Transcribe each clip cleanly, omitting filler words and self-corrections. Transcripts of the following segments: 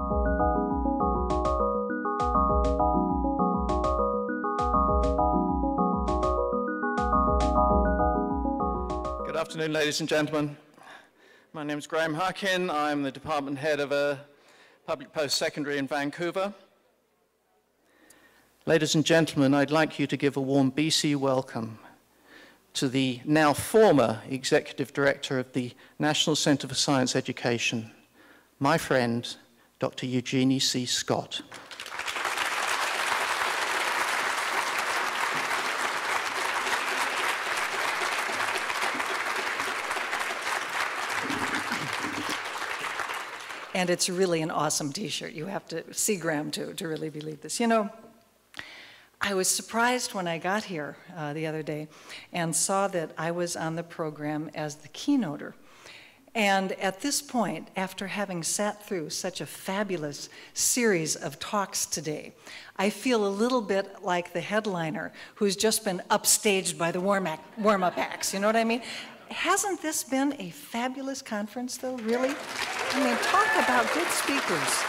Good afternoon, ladies and gentlemen. My name is Graham Harkin. I'm the department head of a public post-secondary in Vancouver. Ladies and gentlemen, I'd like you to give a warm BC welcome to the now former Executive Director of the National Centre for Science Education, my friend, Dr. Eugenie C. Scott. And it's really an awesome t-shirt. You have to see Graham to really believe this. You know, I was surprised when I got here the other day and saw that I was on the program as the keynoter. And at this point, after having sat through such a fabulous series of talks today, I feel a little bit like the headliner who's just been upstaged by the warm-up acts. You know what I mean? Hasn't this been a fabulous conference, though, really? I mean, talk about good speakers.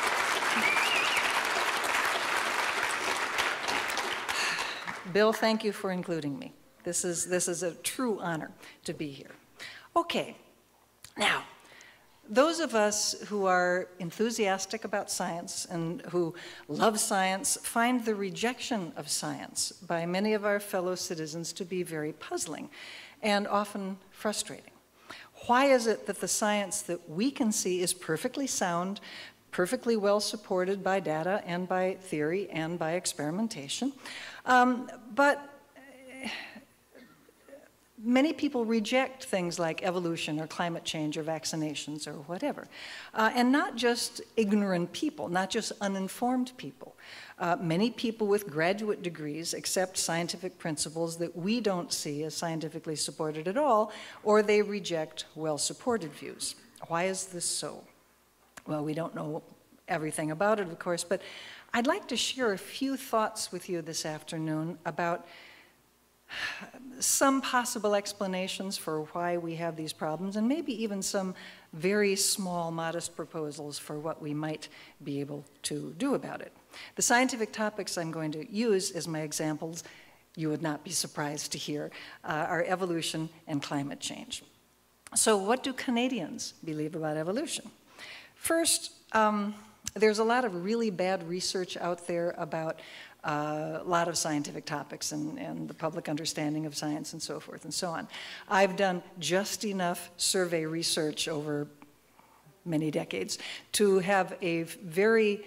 Bill, thank you for including me. This is a true honor to be here. Okay, now, those of us who are enthusiastic about science and who love science find the rejection of science by many of our fellow citizens to be very puzzling and often frustrating. Why is it that the science that we can see is perfectly sound, perfectly well supported by data and by theory and by experimentation, but many people reject things like evolution or climate change or vaccinations or whatever. And not just ignorant people, not just uninformed people. Many people with graduate degrees accept scientific principles that we don't see as scientifically supported at all, or they reject well-supported views. Why is this so? Well, we don't know everything about it, of course, but I'd like to share a few thoughts with you this afternoon about some possible explanations for why we have these problems, and maybe even some very small, modest proposals for what we might be able to do about it. The scientific topics I'm going to use as my examples, you would not be surprised to hear, are evolution and climate change. So what do Canadians believe about evolution? First, there's a lot of really bad research out there about a lot of scientific topics and the public understanding of science and so forth and so on. I've done just enough survey research over many decades to have a very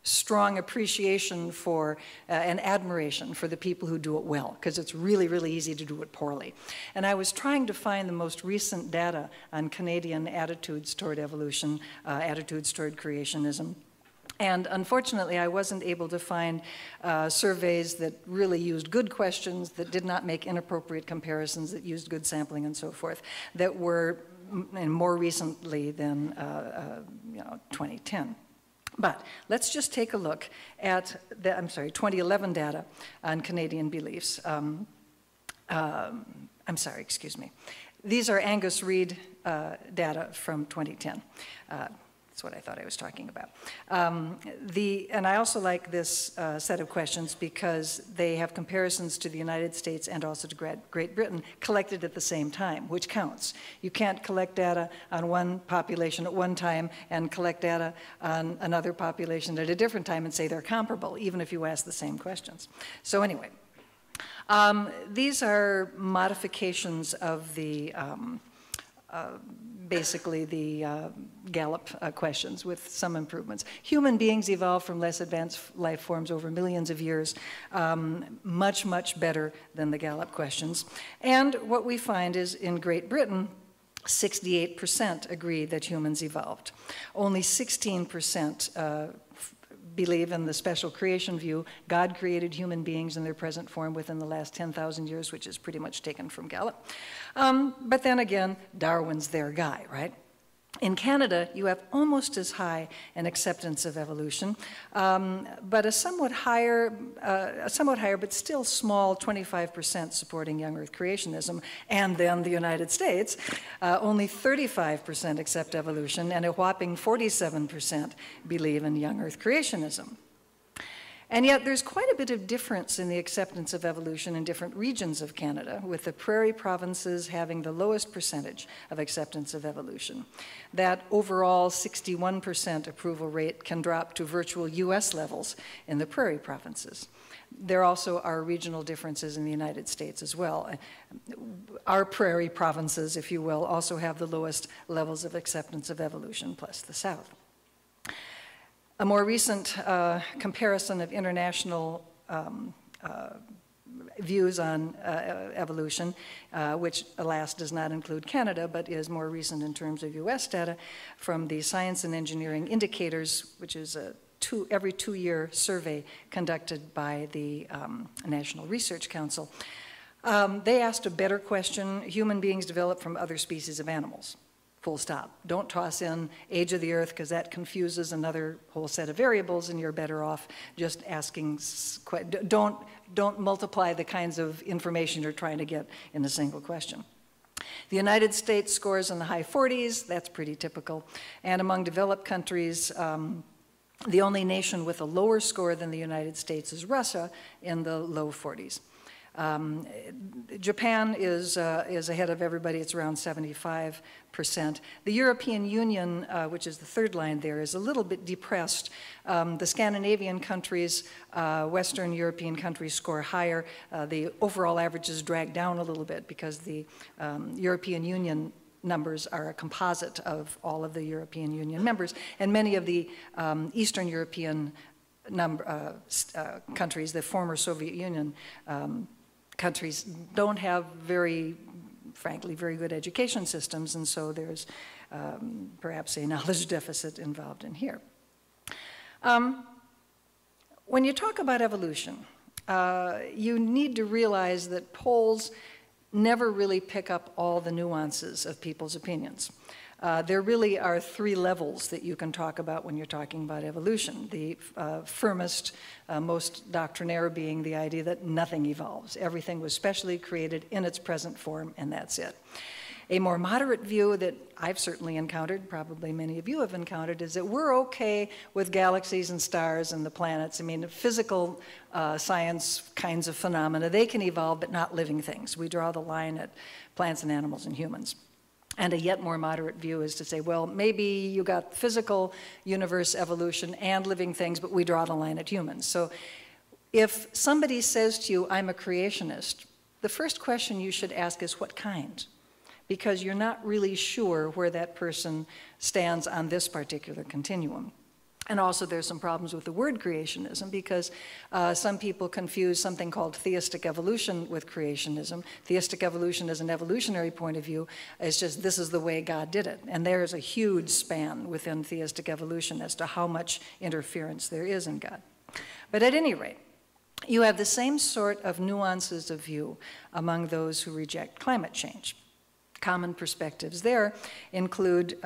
strong appreciation for and admiration for the people who do it well, because it's really, really easy to do it poorly. And I was trying to find the most recent data on Canadian attitudes toward evolution, attitudes toward creationism. And unfortunately, I wasn't able to find surveys that really used good questions, that did not make inappropriate comparisons, that used good sampling and so forth, that were more recently than 2010. But let's just take a look at the, 2011 data on Canadian beliefs. Excuse me. These are Angus Reid data from 2010. That's what I thought I was talking about. And I also like this set of questions because they have comparisons to the United States and also to Great Britain collected at the same time, which counts. You can't collect data on one population at one time and collect data on another population at a different time and say they're comparable, even if you ask the same questions. So anyway, these are modifications of the basically the Gallup questions with some improvements. Human beings evolved from less advanced life forms over millions of years, much, much better than the Gallup questions. And what we find is in Great Britain, 68% agree that humans evolved. Only 16% believe in the special creation view. God created human beings in their present form within the last 10,000 years, which is pretty much taken from Gallup. But then again, Darwin's their guy, right? In Canada, you have almost as high an acceptance of evolution, but a somewhat higher, but still small 25% supporting young Earth creationism. And then the United States, only 35% accept evolution, and a whopping 47% believe in young Earth creationism. And yet there's quite a bit of difference in the acceptance of evolution in different regions of Canada, with the prairie provinces having the lowest percentage of acceptance of evolution. That overall 61% approval rate can drop to virtual US levels in the prairie provinces. There also are regional differences in the United States as well. Our prairie provinces, if you will, also have the lowest levels of acceptance of evolution, plus the South. A more recent comparison of international views on evolution, which alas does not include Canada, but is more recent in terms of US data, from the Science and Engineering Indicators, which is a every 2-year survey conducted by the National Research Council. They asked a better question: human beings develop from other species of animals. Full stop. Don't toss in age of the Earth, because that confuses another whole set of variables, and you're better off just asking. Don't multiply the kinds of information you're trying to get in a single question. The United States scores in the high 40s. That's pretty typical. And among developed countries, the only nation with a lower score than the United States is Russia, in the low 40s. Japan is ahead of everybody. It's around 75%. The European Union, which is the third line there, is a little bit depressed. The Scandinavian countries, Western European countries score higher. The overall average is dragged down a little bit because the European Union numbers are a composite of all of the European Union members, and many of the Eastern European countries, the former Soviet Union countries, don't have frankly, very good education systems, and so there's perhaps a knowledge deficit involved in here. When you talk about evolution, you need to realize that polls never really pick up all the nuances of people's opinions. There really are 3 levels that you can talk about when you're talking about evolution. The firmest, most doctrinaire being the idea that nothing evolves. Everything was specially created in its present form, and that's it. A more moderate view that I've certainly encountered, probably many of you have encountered, is that we're okay with galaxies and stars and the planets. I mean, physical science kinds of phenomena, they can evolve, but not living things. We draw the line at plants and animals and humans. And a yet more moderate view is to say, well, maybe you got physical universe evolution and living things, but we draw the line at humans. So if somebody says to you, I'm a creationist, the first question you should ask is, what kind? Because you're not really sure where that person stands on this particular continuum. And also there's some problems with the word creationism, because some people confuse something called theistic evolution with creationism. Theistic evolution is an evolutionary point of view. It's just this is the way God did it. And there's a huge span within theistic evolution as to how much interference there is in God. But at any rate, you have the same sort of nuances of view among those who reject climate change. Common perspectives there include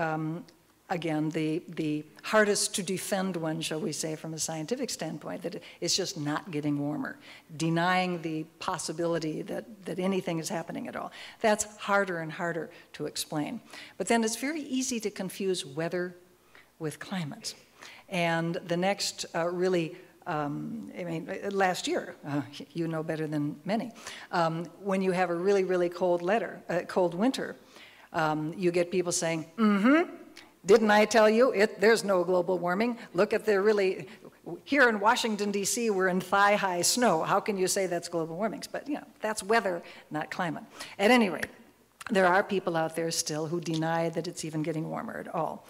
again, the hardest to defend one, shall we say, from a scientific standpoint, that it's just not getting warmer, denying the possibility that anything is happening at all. That's harder and harder to explain. But then it's very easy to confuse weather with climate. And the next last year, you know better than many, when you have a really, really cold winter, you get people saying, didn't I tell you there's no global warming? Look at here in Washington, D.C., we're in thigh-high snow. How can you say that's global warming? But, that's weather, not climate. At any rate, there are people out there still who deny that it's even getting warmer at all.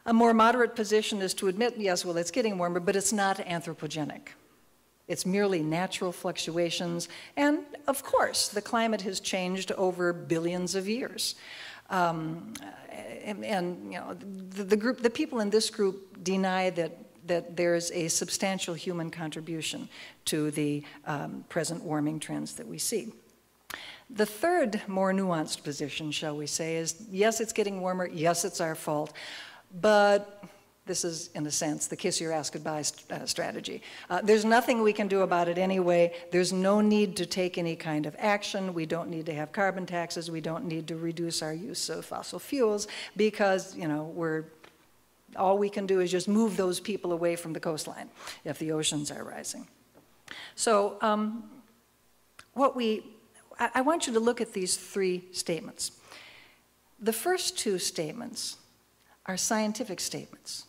A more moderate position is to admit, yes, well, it's getting warmer, but it's not anthropogenic. It's merely natural fluctuations. And, of course, the climate has changed over billions of years. The people in this group deny that there's a substantial human contribution to the present warming trends that we see. The third, more nuanced position, shall we say, is yes, it's getting warmer, yes, it's our fault, but this is, in a sense, the kiss your ass goodbye strategy. There's nothing we can do about it anyway. There's no need to take any kind of action. We don't need to have carbon taxes. We don't need to reduce our use of fossil fuels because, you know, all we can do is just move those people away from the coastline if the oceans are rising. So I want you to look at these three statements. The first two statements are scientific statements.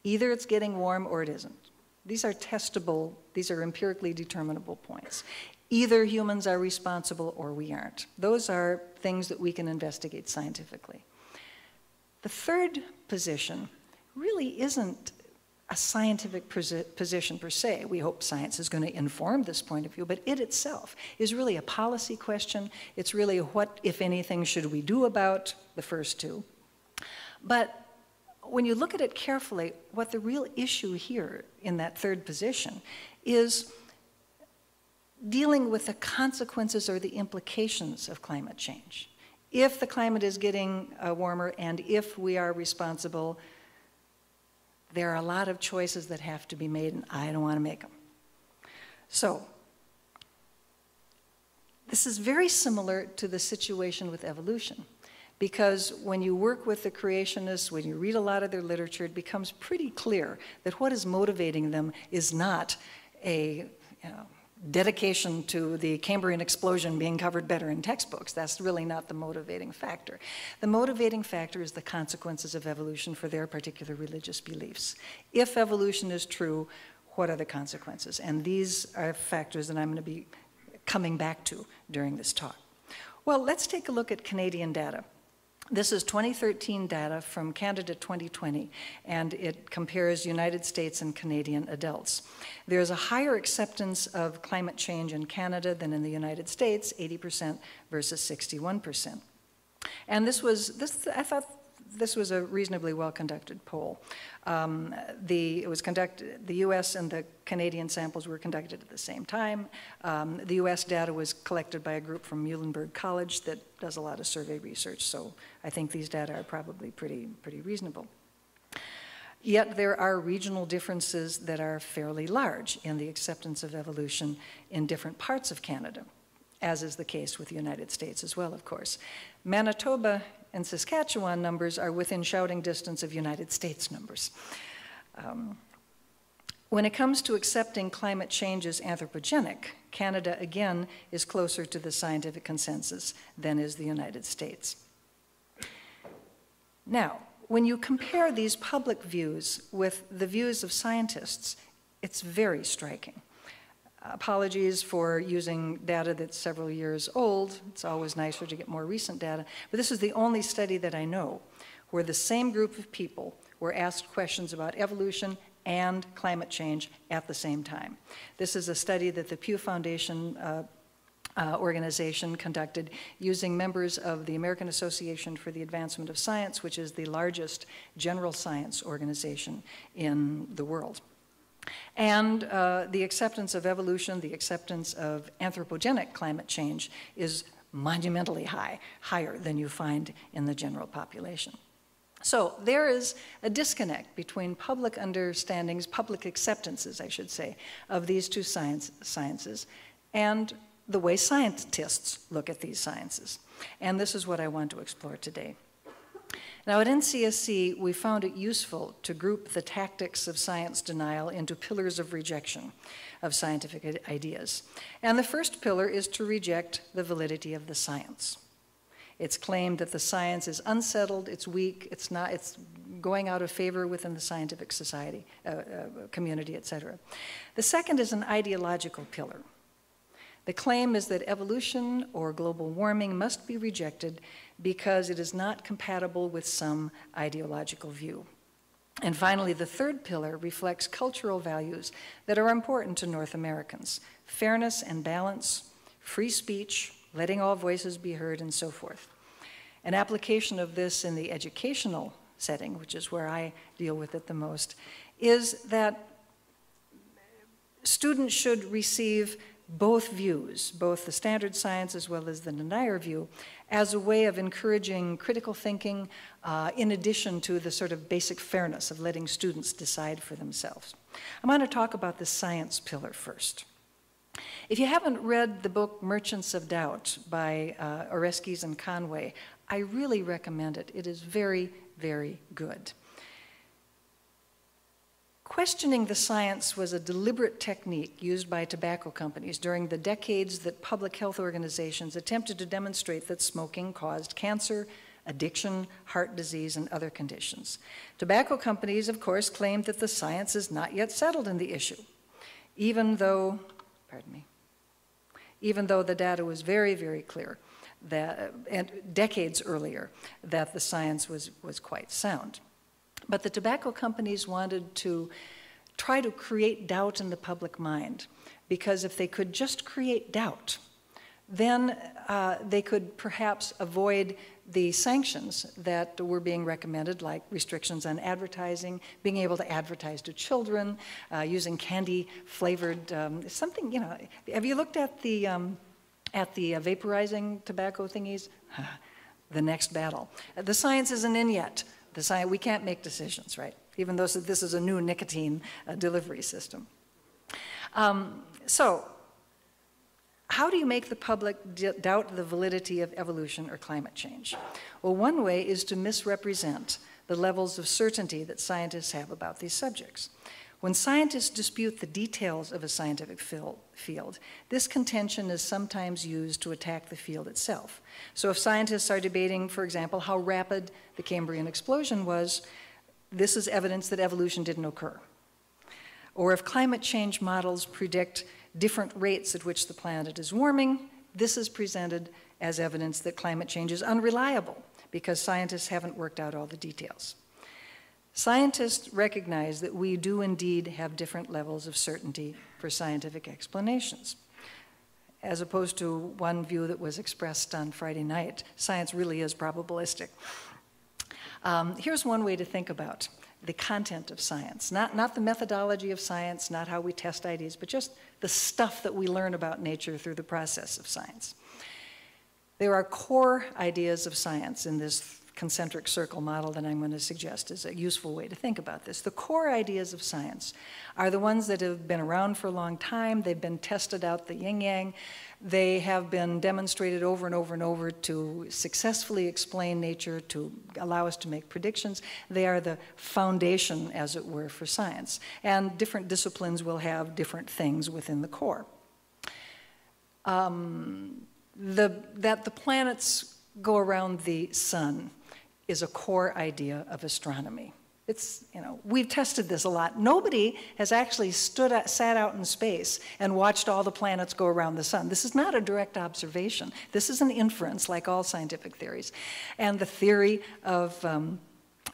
Either it's getting warm or it isn't. These are testable, these are empirically determinable points. Either humans are responsible or we aren't. Those are things that we can investigate scientifically. The third position really isn't a scientific position per se. We hope science is going to inform this point of view, but it itself is really a policy question. It's really what, if anything, should we do about the first two. But when you look at it carefully, what the real issue here in that third position is dealing with the consequences or the implications of climate change. If the climate is getting warmer and if we are responsible, there are a lot of choices that have to be made, and I don't want to make them. So, this is very similar to the situation with evolution. Because when you work with the creationists, when you read a lot of their literature, it becomes pretty clear that what is motivating them is not a dedication to the Cambrian explosion being covered better in textbooks. That's really not the motivating factor. The motivating factor is the consequences of evolution for their particular religious beliefs. If evolution is true, what are the consequences? And these are factors that I'm going to be coming back to during this talk. Well, let's take a look at Canadian data. This is 2013 data from Canada 2020, and it compares United States and Canadian adults. There's a higher acceptance of climate change in Canada than in the United States, 80% versus 61%. And I thought this was a reasonably well-conducted poll. The U.S. and the Canadian samples were conducted at the same time. The U.S. data was collected by a group from Muhlenberg College that does a lot of survey research, so I think these data are probably pretty reasonable. Yet there are regional differences that are fairly large in the acceptance of evolution in different parts of Canada, as is the case with the United States as well, of course. Manitoba and Saskatchewan numbers are within shouting distance of United States numbers. When it comes to accepting climate change as anthropogenic, Canada, again, is closer to the scientific consensus than is the United States. Now, when you compare these public views with the views of scientists, it's very striking. Apologies for using data that's several years old. It's always nicer to get more recent data. But this is the only study that I know where the same group of people were asked questions about evolution and climate change at the same time. This is a study that the Pew Foundation organization conducted using members of the American Association for the Advancement of Science, which is the largest general science organization in the world. And the acceptance of evolution, the acceptance of anthropogenic climate change is monumentally high, higher than you find in the general population. So there is a disconnect between public understandings, public acceptances, I should say, of these two sciences and the way scientists look at these sciences. And this is what I want to explore today. Now, at NCSC, we found it useful to group the tactics of science denial into pillars of rejection of scientific ideas. And the first pillar is to reject the validity of the science. It's claimed that the science is unsettled, it's weak, it's going out of favor within the scientific society, community, etc. The second is an ideological pillar. The claim is that evolution or global warming must be rejected because it is not compatible with some ideological view. And finally, the third pillar reflects cultural values that are important to North Americans: fairness and balance, free speech, letting all voices be heard, and so forth. An application of this in the educational setting, which is where I deal with it the most, is that students should receive both views, both the standard science as well as the denier view, as a way of encouraging critical thinking in addition to the sort of basic fairness of letting students decide for themselves. I'm going to talk about the science pillar first. If you haven't read the book Merchants of Doubt by Oreskes and Conway, I really recommend it. It is very, very good. Questioning the science was a deliberate technique used by tobacco companies during the decades that public health organizations attempted to demonstrate that smoking caused cancer, addiction, heart disease, and other conditions. Tobacco companies, of course, claimed that the science is not yet settled in the issue, even though the data was very, very clear that, and decades earlier, that the science was quite sound. But the tobacco companies wanted to try to create doubt in the public mind, because if they could just create doubt, then they could perhaps avoid the sanctions that were being recommended, like restrictions on advertising, being able to advertise to children, using candy-flavored something. You know, have you looked at the vaporizing tobacco thingies? The next battle. The science isn't in yet. We can't make decisions, right? Even though this is a new nicotine delivery system. So, how do you make the public doubt the validity of evolution or climate change? Well, one way is to misrepresent the levels of certainty that scientists have about these subjects. When scientists dispute the details of a scientific field, this contention is sometimes used to attack the field itself. So if scientists are debating, for example, how rapid the Cambrian explosion was, this is evidence that evolution didn't occur. Or if climate change models predict different rates at which the planet is warming, this is presented as evidence that climate change is unreliable because scientists haven't worked out all the details. Scientists recognize that we do indeed have different levels of certainty for scientific explanations. As opposed to one view that was expressed on Friday night, science really is probabilistic. Here's one way to think about the content of science, not the methodology of science, not how we test ideas, but just the stuff that we learn about nature through the process of science. There are core ideas of science in this concentric circle model that I'm going to suggest is a useful way to think about this. The core ideas of science are the ones that have been around for a long time. They've been tested out, the yin-yang. They have been demonstrated over and over and over to successfully explain nature, to allow us to make predictions. They are the foundation, as it were, for science. And different disciplines will have different things within the core. That the planets go around the sun is a core idea of astronomy. It's, you know, we've tested this a lot. Nobody has actually sat out in space and watched all the planets go around the sun. This is not a direct observation. This is an inference, like all scientific theories. And the theory of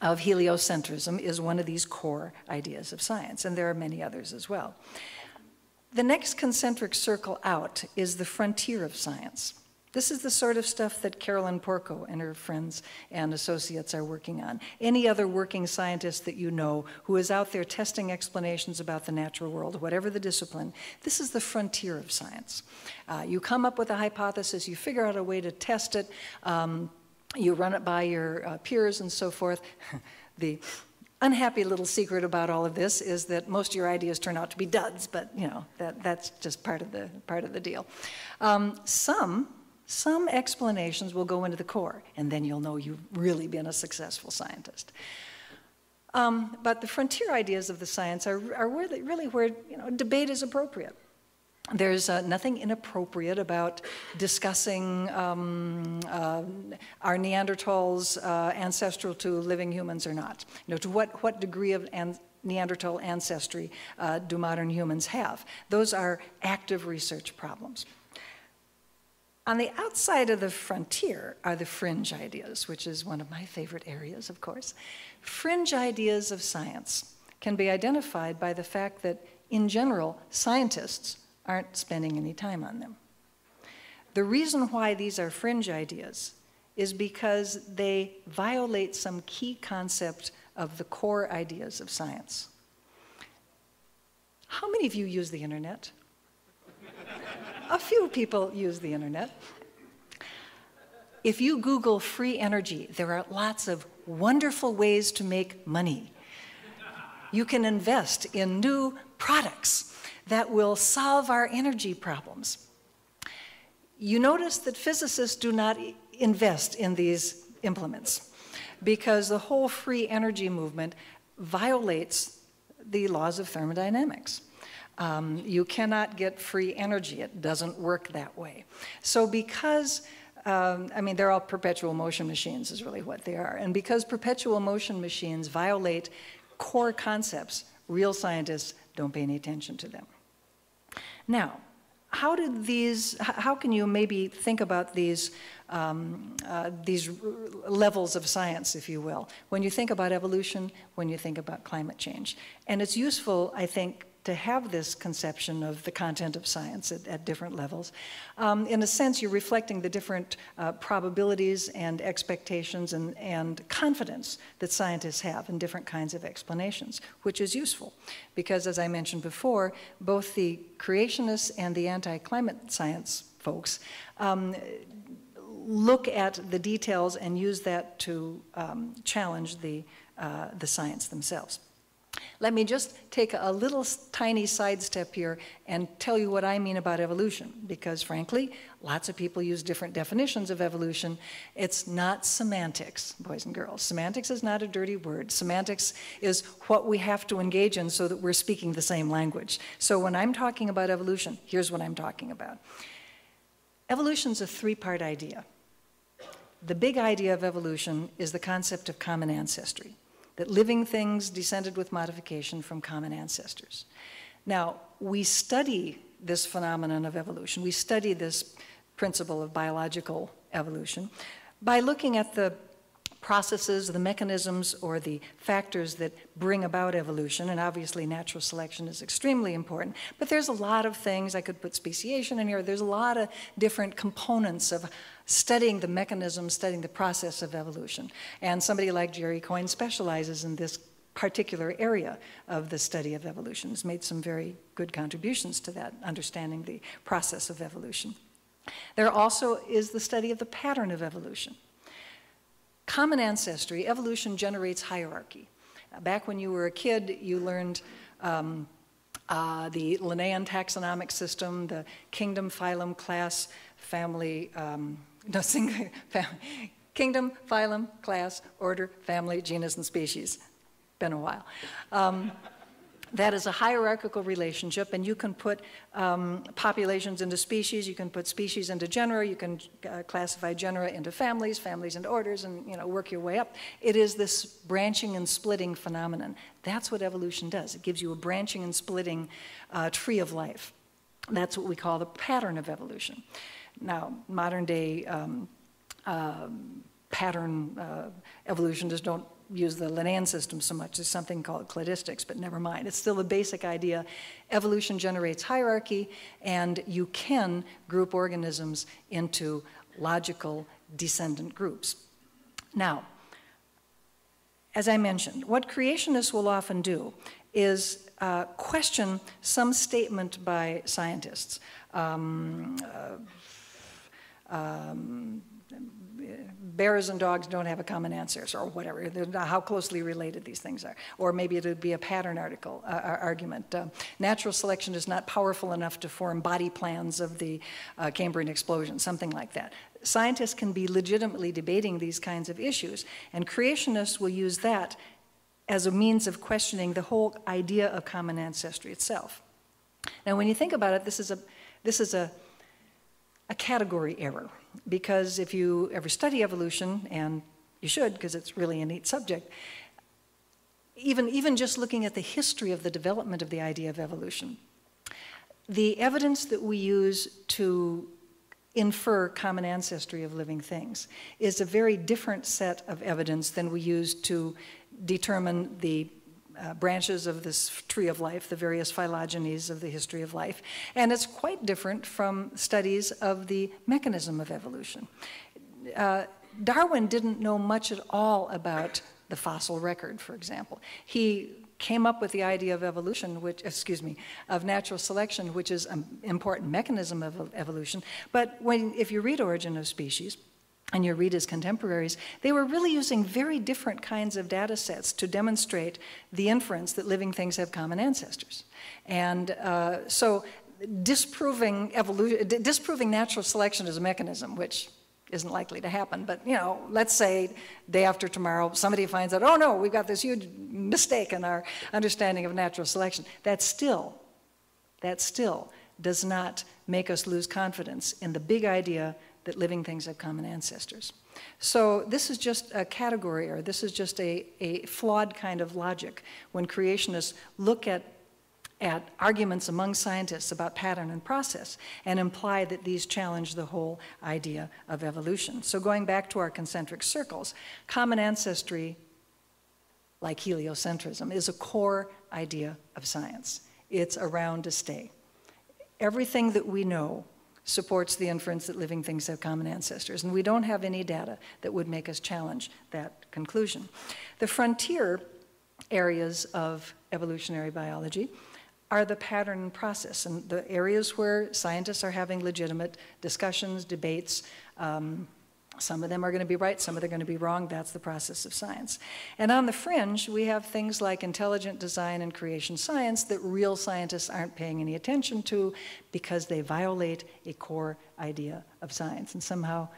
heliocentrism is one of these core ideas of science, and there are many others as well. The next concentric circle out is the frontier of science. This is the sort of stuff that Carolyn Porco and her friends and associates are working on. Any other working scientist that you know who is out there testing explanations about the natural world, whatever the discipline, this is the frontier of science. You come up with a hypothesis, you figure out a way to test it, you run it by your peers and so forth. The unhappy little secret about all of this is that most of your ideas turn out to be duds, but you know that's just part of the deal. Some explanations will go into the core, and then you'll know you've really been a successful scientist. But the frontier ideas of the science are really where, you know, debate is appropriate. There's nothing inappropriate about discussing are Neanderthals ancestral to living humans or not. You know, to what degree of Neanderthal ancestry do modern humans have? Those are active research problems. On the outside of the frontier are the fringe ideas, which is one of my favorite areas, of course. Fringe ideas of science can be identified by the fact that, in general, scientists aren't spending any time on them. The reason why these are fringe ideas is because they violate some key concept of the core ideas of science. How many of you use the internet? A few people use the internet. If you Google free energy, there are lots of wonderful ways to make money. You can invest in new products that will solve our energy problems. You notice that physicists do not invest in these implements because the whole free energy movement violates the laws of thermodynamics. You cannot get free energy. It doesn't work that way. So because, I mean, they're all perpetual motion machines is really what they are. And because perpetual motion machines violate core concepts, real scientists don't pay any attention to them. Now, how can you maybe think about these levels of science, if you will, when you think about evolution, when you think about climate change? And it's useful, I think, to have this conception of the content of science at different levels. In a sense, you're reflecting the different probabilities and expectations and confidence that scientists have in different kinds of explanations, which is useful. Because as I mentioned before, both the creationists and the anti-climate science folks look at the details and use that to challenge the science themselves. Let me just take a little tiny sidestep here and tell you what I mean about evolution, because frankly, lots of people use different definitions of evolution. It's not semantics, boys and girls. Semantics is not a dirty word. Semantics is what we have to engage in so that we're speaking the same language. So when I'm talking about evolution, here's what I'm talking about. Evolution's a three-part idea. The big idea of evolution is the concept of common ancestry, that living things descended with modification from common ancestors. Now, we study this phenomenon of evolution, we study this principle of biological evolution by looking at the processes, the mechanisms, or the factors that bring about evolution, and obviously natural selection is extremely important, but there's a lot of things, I could put speciation in here, there's a lot of different components of studying the mechanism, studying the process of evolution. And somebody like Jerry Coyne specializes in this particular area of the study of evolution. Has made some very good contributions to that, understanding the process of evolution. There also is the study of the pattern of evolution. Common ancestry, evolution generates hierarchy. Back when you were a kid, you learned the Linnaean taxonomic system, the kingdom, phylum, class, family, kingdom, phylum, class, order, family, genus, and species. Been a while. That is a hierarchical relationship, and you can put populations into species, you can put species into genera, you can classify genera into families, families into orders, and work your way up. It is this branching and splitting phenomenon. That's what evolution does. It gives you a branching and splitting tree of life. That's what we call the pattern of evolution. Now, modern day pattern evolutionists don't use the Linnaean system so much. There's something called cladistics, but never mind. It's still the basic idea. Evolution generates hierarchy, and you can group organisms into logical descendant groups. Now, as I mentioned, what creationists will often do is question some statement by scientists. Bears and dogs don't have a common ancestor, or whatever, how closely related these things are. Or maybe it would be a pattern argument. Natural selection is not powerful enough to form body plans of the Cambrian explosion, something like that. Scientists can be legitimately debating these kinds of issues, and creationists will use that as a means of questioning the whole idea of common ancestry itself. Now, when you think about it, this is a category error, because if you ever study evolution, and you should because it's really a neat subject, even just looking at the history of the development of the idea of evolution, the evidence that we use to infer common ancestry of living things is a very different set of evidence than we use to determine the branches of this tree of life, the various phylogenies of the history of life. And it's quite different from studies of the mechanism of evolution. Darwin didn't know much at all about the fossil record, for example. He came up with the idea of evolution, of natural selection, which is an important mechanism of evolution. But if you read Origin of Species, and you read his contemporaries, they were really using very different kinds of data sets to demonstrate the inference that living things have common ancestors. And so disproving natural selection as a mechanism, which isn't likely to happen, but let's say day after tomorrow, somebody finds out, oh no, we've got this huge mistake in our understanding of natural selection. That still does not make us lose confidence in the big idea that living things have common ancestors. So this is just a category, or this is just a flawed kind of logic when creationists look at arguments among scientists about pattern and process and imply that these challenge the whole idea of evolution. So going back to our concentric circles, common ancestry, like heliocentrism, is a core idea of science. It's around to stay. Everything that we know supports the inference that living things have common ancestors, and we don't have any data that would make us challenge that conclusion. The frontier areas of evolutionary biology are the pattern and process, and the areas where scientists are having legitimate discussions, debates. Some of them are going to be right, some of them are going to be wrong. That's the process of science. And on the fringe, we have things like intelligent design and creation science that real scientists aren't paying any attention to because they violate a core idea of science. And somehow,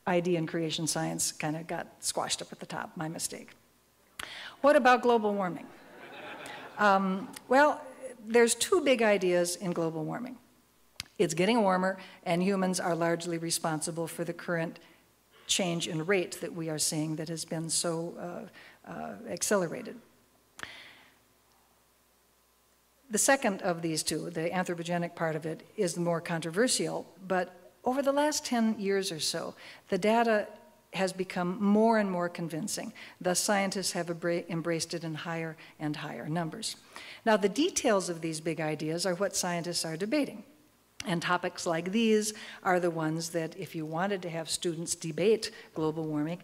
ID and creation science kind of got squashed up at the top, my mistake. What about global warming? Well, there's two big ideas in global warming. It's getting warmer, and humans are largely responsible for the current change in rate that we are seeing that has been so accelerated. The second of these two, the anthropogenic part of it, is the more controversial, but over the last 10 years or so, the data has become more and more convincing. Thus, scientists have embraced it in higher and higher numbers. Now, the details of these big ideas are what scientists are debating. And topics like these are the ones that, if you wanted to have students debate global warming,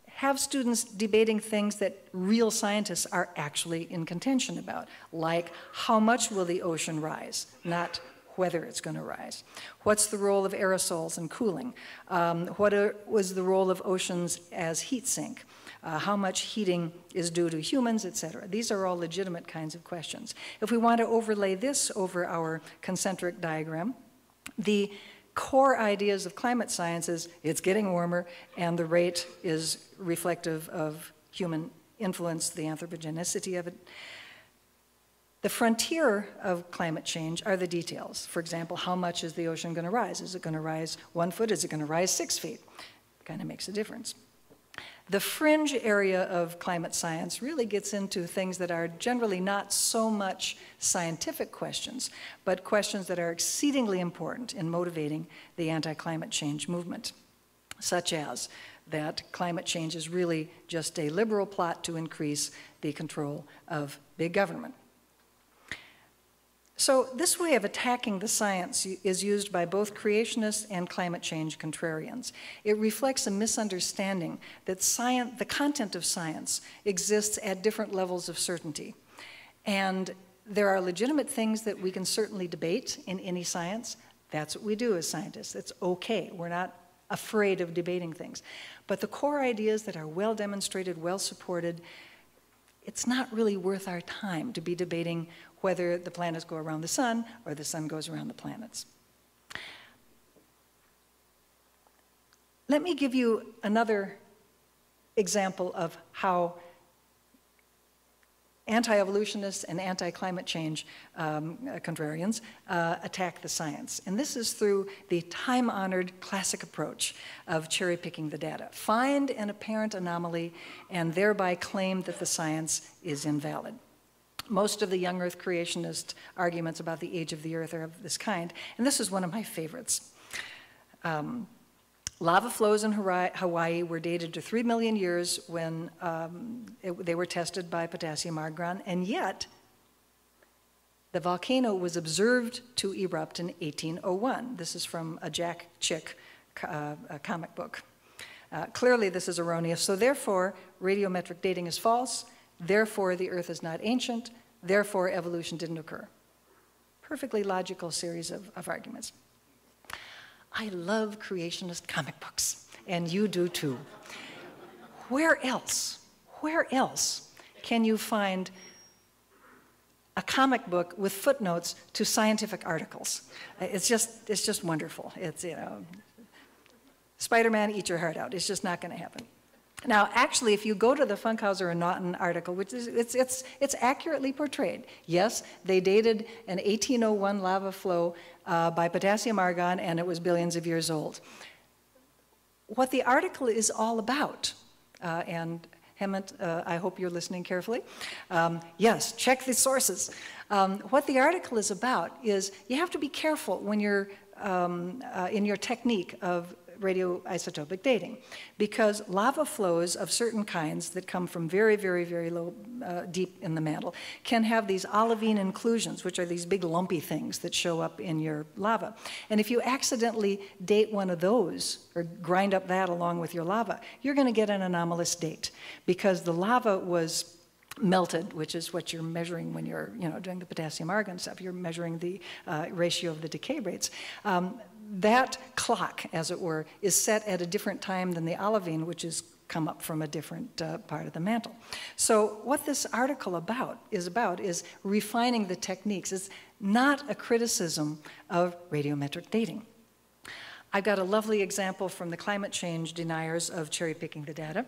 have students debating things that real scientists are actually in contention about, like how much will the ocean rise, not whether it's going to rise. What's the role of aerosols in cooling? What was the role of oceans as heat sink? How much heating is due to humans, et cetera. These are all legitimate kinds of questions. If we want to overlay this over our concentric diagram, the core ideas of climate science is it's getting warmer and the rate is reflective of human influence, the anthropogenicity of it. The frontier of climate change are the details. For example, how much is the ocean going to rise? Is it going to rise 1 foot? Is it going to rise 6 feet? Kind of makes a difference. The fringe area of climate science really gets into things that are generally not so much scientific questions, but questions that are exceedingly important in motivating the anti-climate change movement, such as that climate change is really just a liberal plot to increase the control of big government. So this way of attacking the science is used by both creationists and climate change contrarians. It reflects a misunderstanding that science, the content of science exists at different levels of certainty. And there are legitimate things that we can certainly debate in any science. That's what we do as scientists. It's okay. We're not afraid of debating things. But the core ideas that are well demonstrated, well supported, it's not really worth our time to be debating whether the planets go around the sun or the sun goes around the planets. Let me give you another example of how anti-evolutionists and anti-climate change contrarians attack the science. And this is through the time-honored classic approach of cherry-picking the data. Find an apparent anomaly and thereby claim that the science is invalid. Most of the young Earth creationist arguments about the age of the Earth are of this kind, and this is one of my favorites. Lava flows in Hawaii were dated to 3 million years when they were tested by potassium argon, and yet the volcano was observed to erupt in 1801. This is from a Jack Chick comic book. Clearly this is erroneous, so therefore radiometric dating is false, Therefore, the Earth is not ancient. Therefore, evolution didn't occur. Perfectly logical series of arguments. I love creationist comic books, and you do too. Where else can you find a comic book with footnotes to scientific articles? It's just wonderful. It's, you know, Spider-Man, eat your heart out. It's just not going to happen. Now, actually, if you go to the Funkhauser and Naughton article, which is, it's accurately portrayed. Yes, they dated an 1801 lava flow by potassium argon, and it was billions of years old. What the article is all about, and Hemant, I hope you're listening carefully. Yes, check the sources. What the article is about is you have to be careful when you're in your technique of radioisotopic dating, because lava flows of certain kinds that come from very, very, very low, deep in the mantle, can have these olivine inclusions, which are these big lumpy things that show up in your lava. And if you accidentally date one of those, or grind up that along with your lava, you're going to get an anomalous date, because the lava was melted, which is what you're measuring when you're, you know, doing the potassium argon stuff. You're measuring the ratio of the decay rates. That clock, as it were, is set at a different time than the olivine, which has come up from a different part of the mantle. So what this article is refining the techniques. It's not a criticism of radiometric dating. I've got a lovely example from the climate change deniers of cherry-picking the data.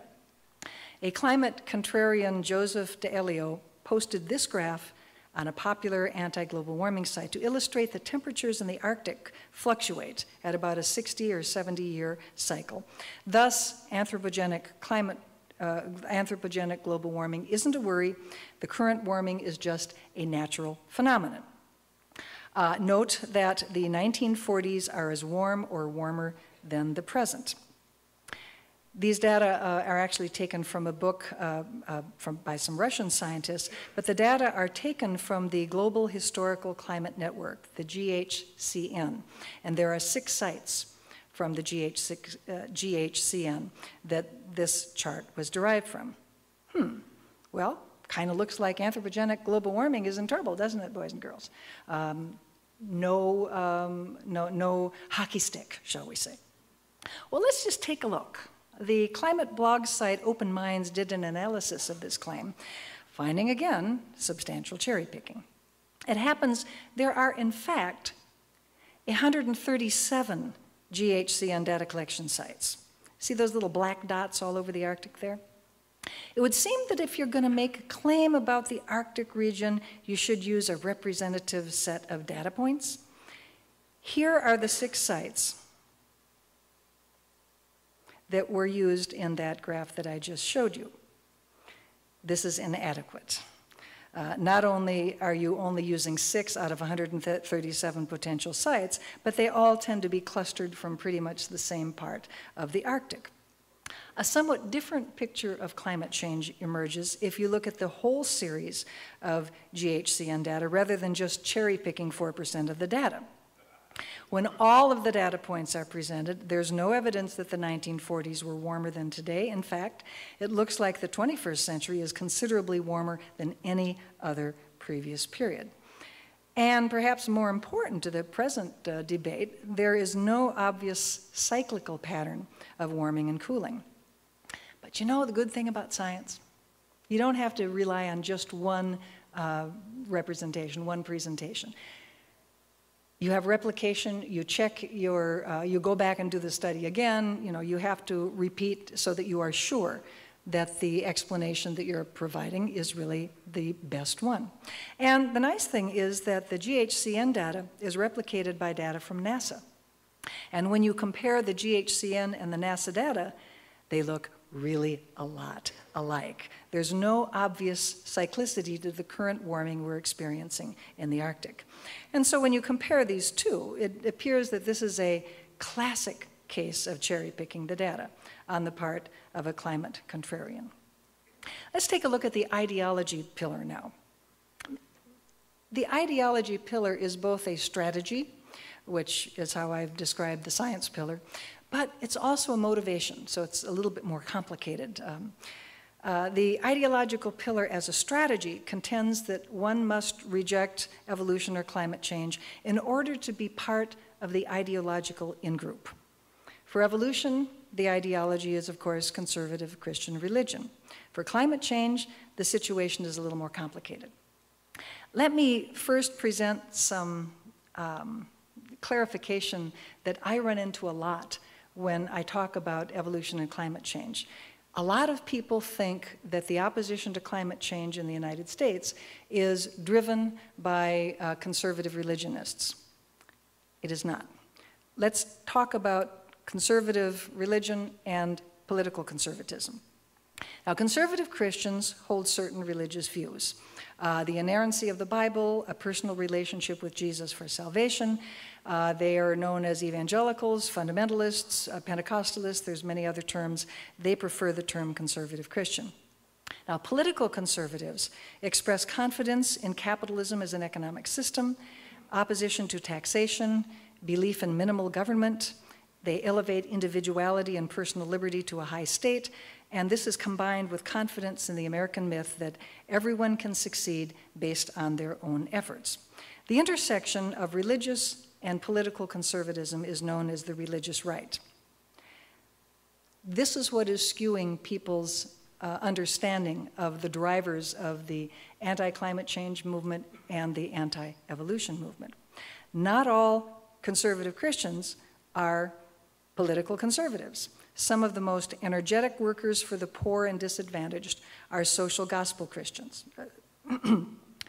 A climate contrarian, Joseph D'Elio, posted this graph on a popular anti-global warming site to illustrate that temperatures in the Arctic fluctuate at about a 60 or 70-year cycle. Thus, anthropogenic global warming isn't a worry. The current warming is just a natural phenomenon. Note that the 1940s are as warm or warmer than the present. These data are actually taken from a book by some Russian scientists, but the data are taken from the Global Historical Climate Network, the GHCN. And there are 6 sites from the GHCN that this chart was derived from. Well, kind of looks like anthropogenic global warming is in trouble, doesn't it, boys and girls? No hockey stick, shall we say. Well, let's just take a look. The climate blog site Open Minds did an analysis of this claim, finding again substantial cherry picking. It happens there are in fact 137 GHCN data collection sites. See those little black dots all over the Arctic there? It would seem that if you're going to make a claim about the Arctic region, you should use a representative set of data points. Here are the 6 sites that were used in that graph that I just showed you. This is inadequate. Not only are you only using 6 out of 137 potential sites, but they all tend to be clustered from pretty much the same part of the Arctic. A somewhat different picture of climate change emerges if you look at the whole series of GHCN data rather than just cherry-picking 4% of the data. When all of the data points are presented, there's no evidence that the 1940s were warmer than today. In fact, it looks like the 21st century is considerably warmer than any other previous period. And perhaps more important to the present debate, there is no obvious cyclical pattern of warming and cooling. But you know the good thing about science? You don't have to rely on just one representation, one presentation. You have replication, you check your, you go back and do the study again, you know, you have to repeat so that you are sure that the explanation that you're providing is really the best one. And the nice thing is that the GHCN data is replicated by data from NASA. And when you compare the GHCN and the NASA data, they look really a lot alike. There's no obvious cyclicity to the current warming we're experiencing in the Arctic. And so when you compare these two, it appears that this is a classic case of cherry-picking the data on the part of a climate contrarian. Let's take a look at the ideology pillar now. The ideology pillar is both a strategy, which is how I've described the science pillar, but it's also a motivation, so it's a little bit more complicated. The ideological pillar as a strategy contends that one must reject evolution or climate change in order to be part of the ideological in-group. For evolution, the ideology is, of course, conservative Christian religion. For climate change, the situation is a little more complicated. Let me first present some clarification that I run into a lot when I talk about evolution and climate change. A lot of people think that the opposition to climate change in the United States is driven by conservative religionists. It is not. Let's talk about conservative religion and political conservatism. Now, conservative Christians hold certain religious views. The inerrancy of the Bible, a personal relationship with Jesus for salvation. They are known as evangelicals, fundamentalists, Pentecostalists. There's many other terms. They prefer the term conservative Christian. Now, political conservatives express confidence in capitalism as an economic system, opposition to taxation, belief in minimal government. They elevate individuality and personal liberty to a high state, and this is combined with confidence in the American myth that everyone can succeed based on their own efforts. The intersection of religious and political conservatism is known as the religious right. This is what is skewing people's understanding of the drivers of the anti-climate change movement and the anti-evolution movement. Not all conservative Christians are political conservatives. Some of the most energetic workers for the poor and disadvantaged are social gospel Christians.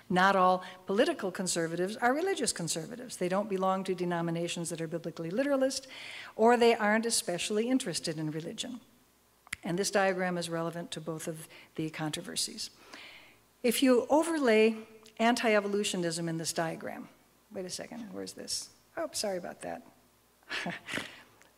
Not all political conservatives are religious conservatives. They don't belong to denominations that are biblically literalist, or they aren't especially interested in religion. And this diagram is relevant to both of the controversies. If you overlay anti-evolutionism in this diagram, wait a second, where's this? Oh, sorry about that.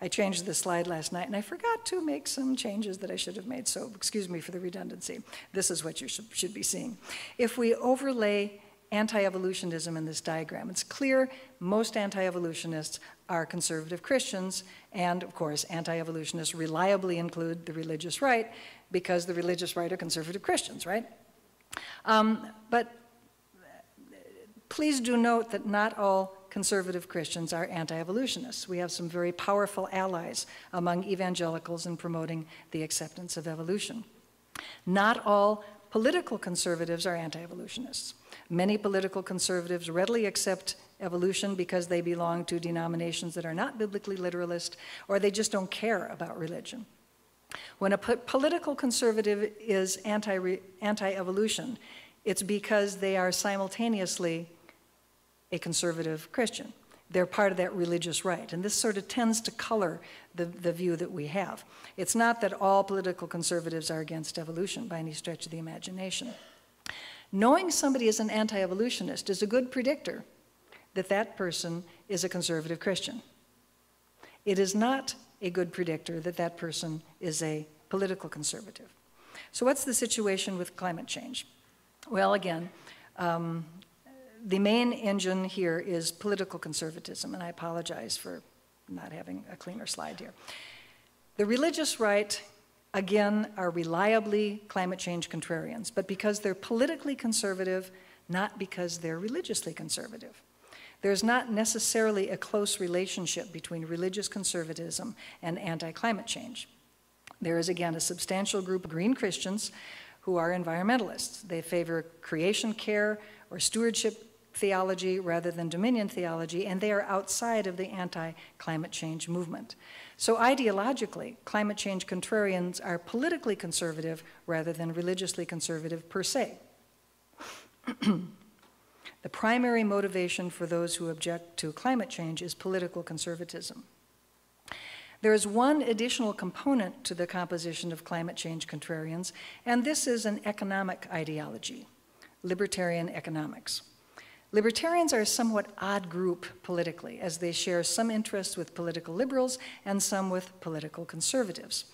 I changed the slide last night, and I forgot to make some changes that I should have made, so excuse me for the redundancy. This is what you should be seeing. If we overlay anti-evolutionism in this diagram, it's clear most anti-evolutionists are conservative Christians, and of course, anti-evolutionists reliably include the religious right, because the religious right are conservative Christians, right? But please do note that not all conservative Christians are anti-evolutionists. We have some very powerful allies among evangelicals in promoting the acceptance of evolution. Not all political conservatives are anti-evolutionists. Many political conservatives readily accept evolution because they belong to denominations that are not biblically literalist, or they just don't care about religion. When a political conservative is anti-evolution, it's because they are simultaneously a conservative Christian. They're part of that religious right. And this sort of tends to color the view that we have. It's not that all political conservatives are against evolution by any stretch of the imagination. Knowing somebody is an anti-evolutionist is a good predictor that that person is a conservative Christian. It is not a good predictor that that person is a political conservative. So what's the situation with climate change? Well, again, the main engine here is political conservatism, and I apologize for not having a cleaner slide here. The religious right, again, are reliably climate change contrarians, but because they're politically conservative, not because they're religiously conservative. There's not necessarily a close relationship between religious conservatism and anti-climate change. There is, again, a substantial group of green Christians who are environmentalists. They favor creation care or stewardship theology rather than dominion theology, and they are outside of the anti-climate change movement. So ideologically, climate change contrarians are politically conservative rather than religiously conservative per se. The primary motivation for those who object to climate change is political conservatism. There is one additional component to the composition of climate change contrarians, and this is an economic ideology, libertarian economics. Libertarians are a somewhat odd group politically, as they share some interests with political liberals and some with political conservatives.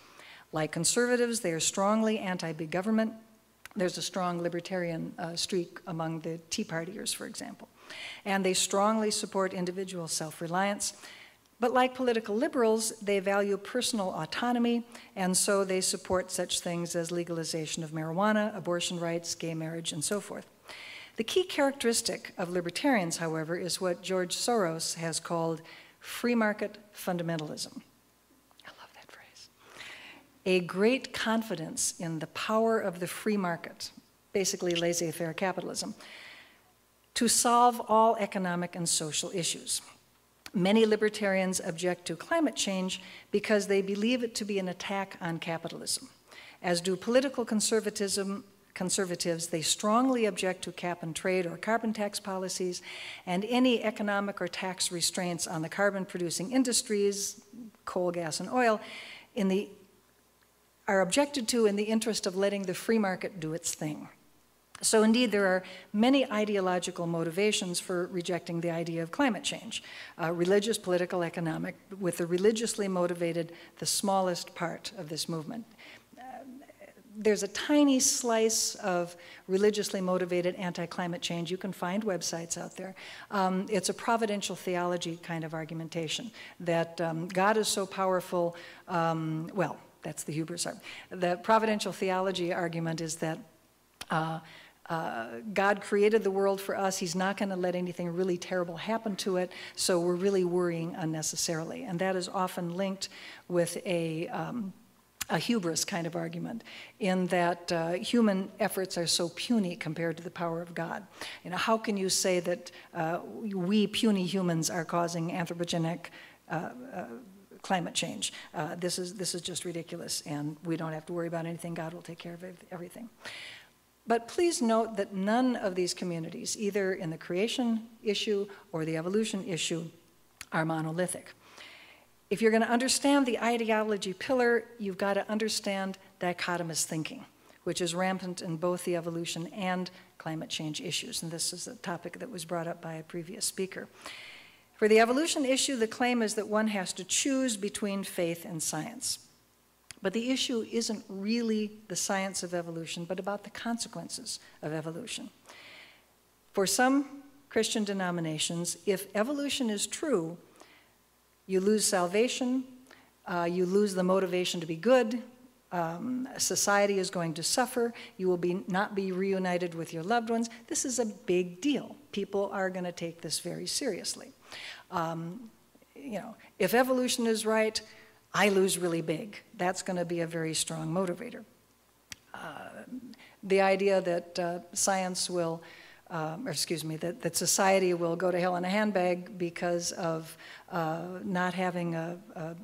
Like conservatives, they are strongly anti-big government. There's a strong libertarian streak among the Tea Partiers, for example. And they strongly support individual self-reliance. But like political liberals, they value personal autonomy, and so they support such things as legalization of marijuana, abortion rights, gay marriage, and so forth. The key characteristic of libertarians, however, is what George Soros has called free market fundamentalism. I love that phrase. A great confidence in the power of the free market, basically laissez-faire capitalism, to solve all economic and social issues. Many libertarians object to climate change because they believe it to be an attack on capitalism. As do political conservatives, they strongly object to cap and trade or carbon tax policies and any economic or tax restraints on the carbon-producing industries, coal, gas, and oil, are objected to in the interest of letting the free market do its thing. So indeed, there are many ideological motivations for rejecting the idea of climate change, religious, political, economic, with the religiously motivated the smallest part of this movement. There's a tiny slice of religiously motivated anti-climate change. You can find websites out there. It's a providential theology kind of argumentation, that God is so powerful, well, that's the hubris. The providential theology argument is that God created the world for us. He's not going to let anything really terrible happen to it, so we're really worrying unnecessarily. And that is often linked with a hubris kind of argument, in that human efforts are so puny compared to the power of God. You know, how can you say that we puny humans are causing anthropogenic climate change? This is just ridiculous, and we don't have to worry about anything. God will take care of everything. But please note that none of these communities, either in the creation issue or the evolution issue, are monolithic. If you're going to understand the ideology pillar, you've got to understand dichotomous thinking, which is rampant in both the evolution and climate change issues. And this is a topic that was brought up by a previous speaker. For the evolution issue, the claim is that one has to choose between faith and science. But the issue isn't really the science of evolution, but about the consequences of evolution. For some Christian denominations, if evolution is true, you lose salvation, you lose the motivation to be good, society is going to suffer, you will not be reunited with your loved ones. This is a big deal. People are going to take this very seriously. If evolution is right, I lose really big. That's going to be a very strong motivator. The idea that science will, that society will go to hell in a handbag because of not having the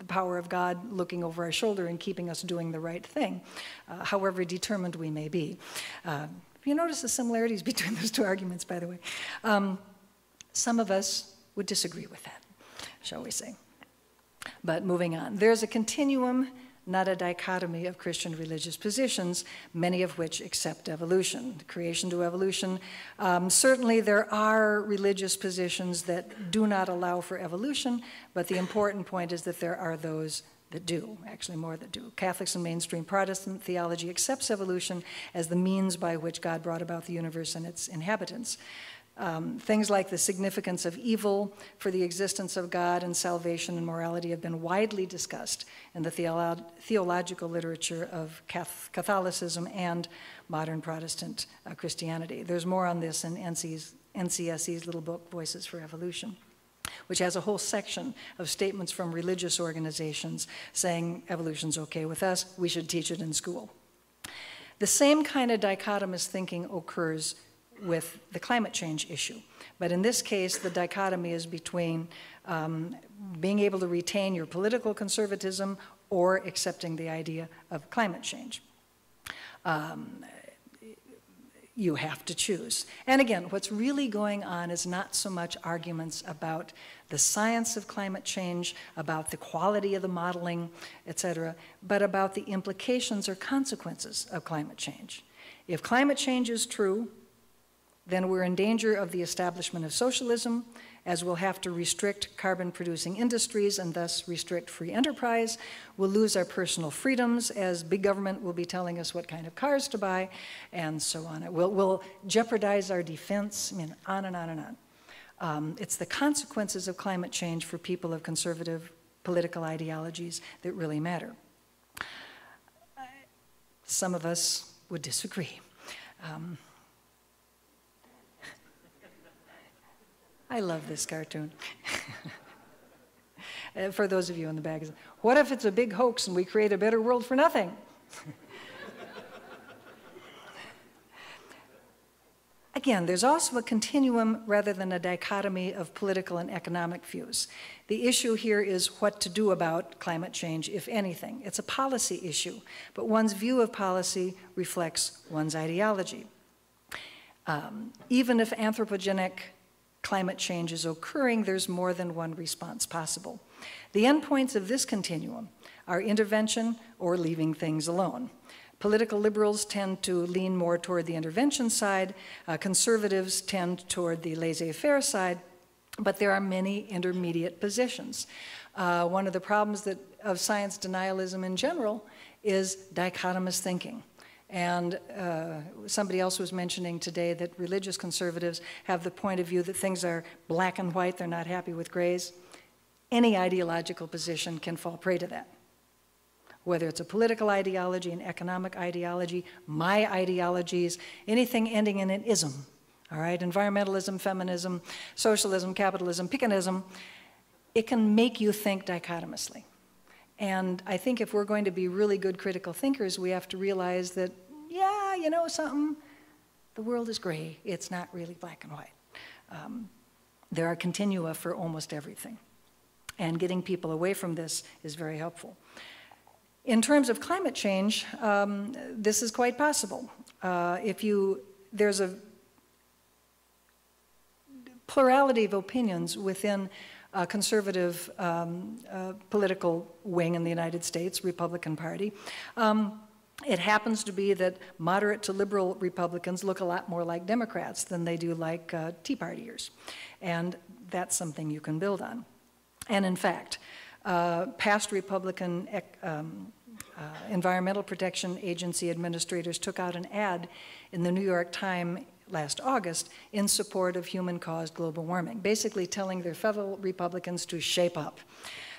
power of God looking over our shoulder and keeping us doing the right thing, however determined we may be. You notice the similarities between those two arguments, by the way. Some of us would disagree with that, shall we say. But moving on, there's a continuum, not a dichotomy, of Christian religious positions, many of which accept evolution, creation to evolution. Certainly there are religious positions that do not allow for evolution, but the important point is that there are those that do, actually more that do. Catholics and mainstream Protestant theology accepts evolution as the means by which God brought about the universe and its inhabitants. Things like the significance of evil for the existence of God and salvation and morality have been widely discussed in the theological literature of Catholicism and modern Protestant Christianity. There's more on this in NCSE's little book, Voices for Evolution, which has a whole section of statements from religious organizations saying evolution's okay with us, we should teach it in school. The same kind of dichotomous thinking occurs with the climate change issue. But in this case, the dichotomy is between being able to retain your political conservatism or accepting the idea of climate change. You have to choose. And again, what's really going on is not so much arguments about the science of climate change, about the quality of the modeling, etc., but about the implications or consequences of climate change. If climate change is true, then we're in danger of the establishment of socialism, as we'll have to restrict carbon-producing industries and thus restrict free enterprise. We'll lose our personal freedoms, as big government will be telling us what kind of cars to buy, and so on. We'll jeopardize our defense, I mean, on and on and It's the consequences of climate change for people of conservative political ideologies that really matter. Some of us would disagree. I love this cartoon. For those of you in the back, what if it's a big hoax and we create a better world for nothing? Again, there's also a continuum rather than a dichotomy of political and economic views. The issue here is what to do about climate change, if anything. It's a policy issue, but one's view of policy reflects one's ideology. Even if anthropogenic climate change is occurring, there's more than one response possible. The endpoints of this continuum are intervention or leaving things alone. Political liberals tend to lean more toward the intervention side. Conservatives tend toward the laissez-faire side, but there are many intermediate positions. One of the problems of science denialism in general is dichotomous thinking. And somebody else was mentioning today that religious conservatives have the point of view that things are black and white, they're not happy with grays. Any ideological position can fall prey to that. Whether it's a political ideology, an economic ideology, my ideologies, anything ending in an ism, all right? Environmentalism, feminism, socialism, capitalism, Pickenism, it can make you think dichotomously. And I think if we're going to be really good critical thinkers, we have to realize that, yeah, you know something, the world is gray. It's not really black and white. There are continua for almost everything. And getting people away from this is very helpful. In terms of climate change, this is quite possible. There's a plurality of opinions within a conservative political wing in the United States, Republican Party. It happens to be that moderate to liberal Republicans look a lot more like Democrats than they do like Tea Partiers. And that's something you can build on. And in fact, past Republican Environmental Protection Agency administrators took out an ad in the New York Times last August in support of human-caused global warming, basically telling their fellow Republicans to shape up.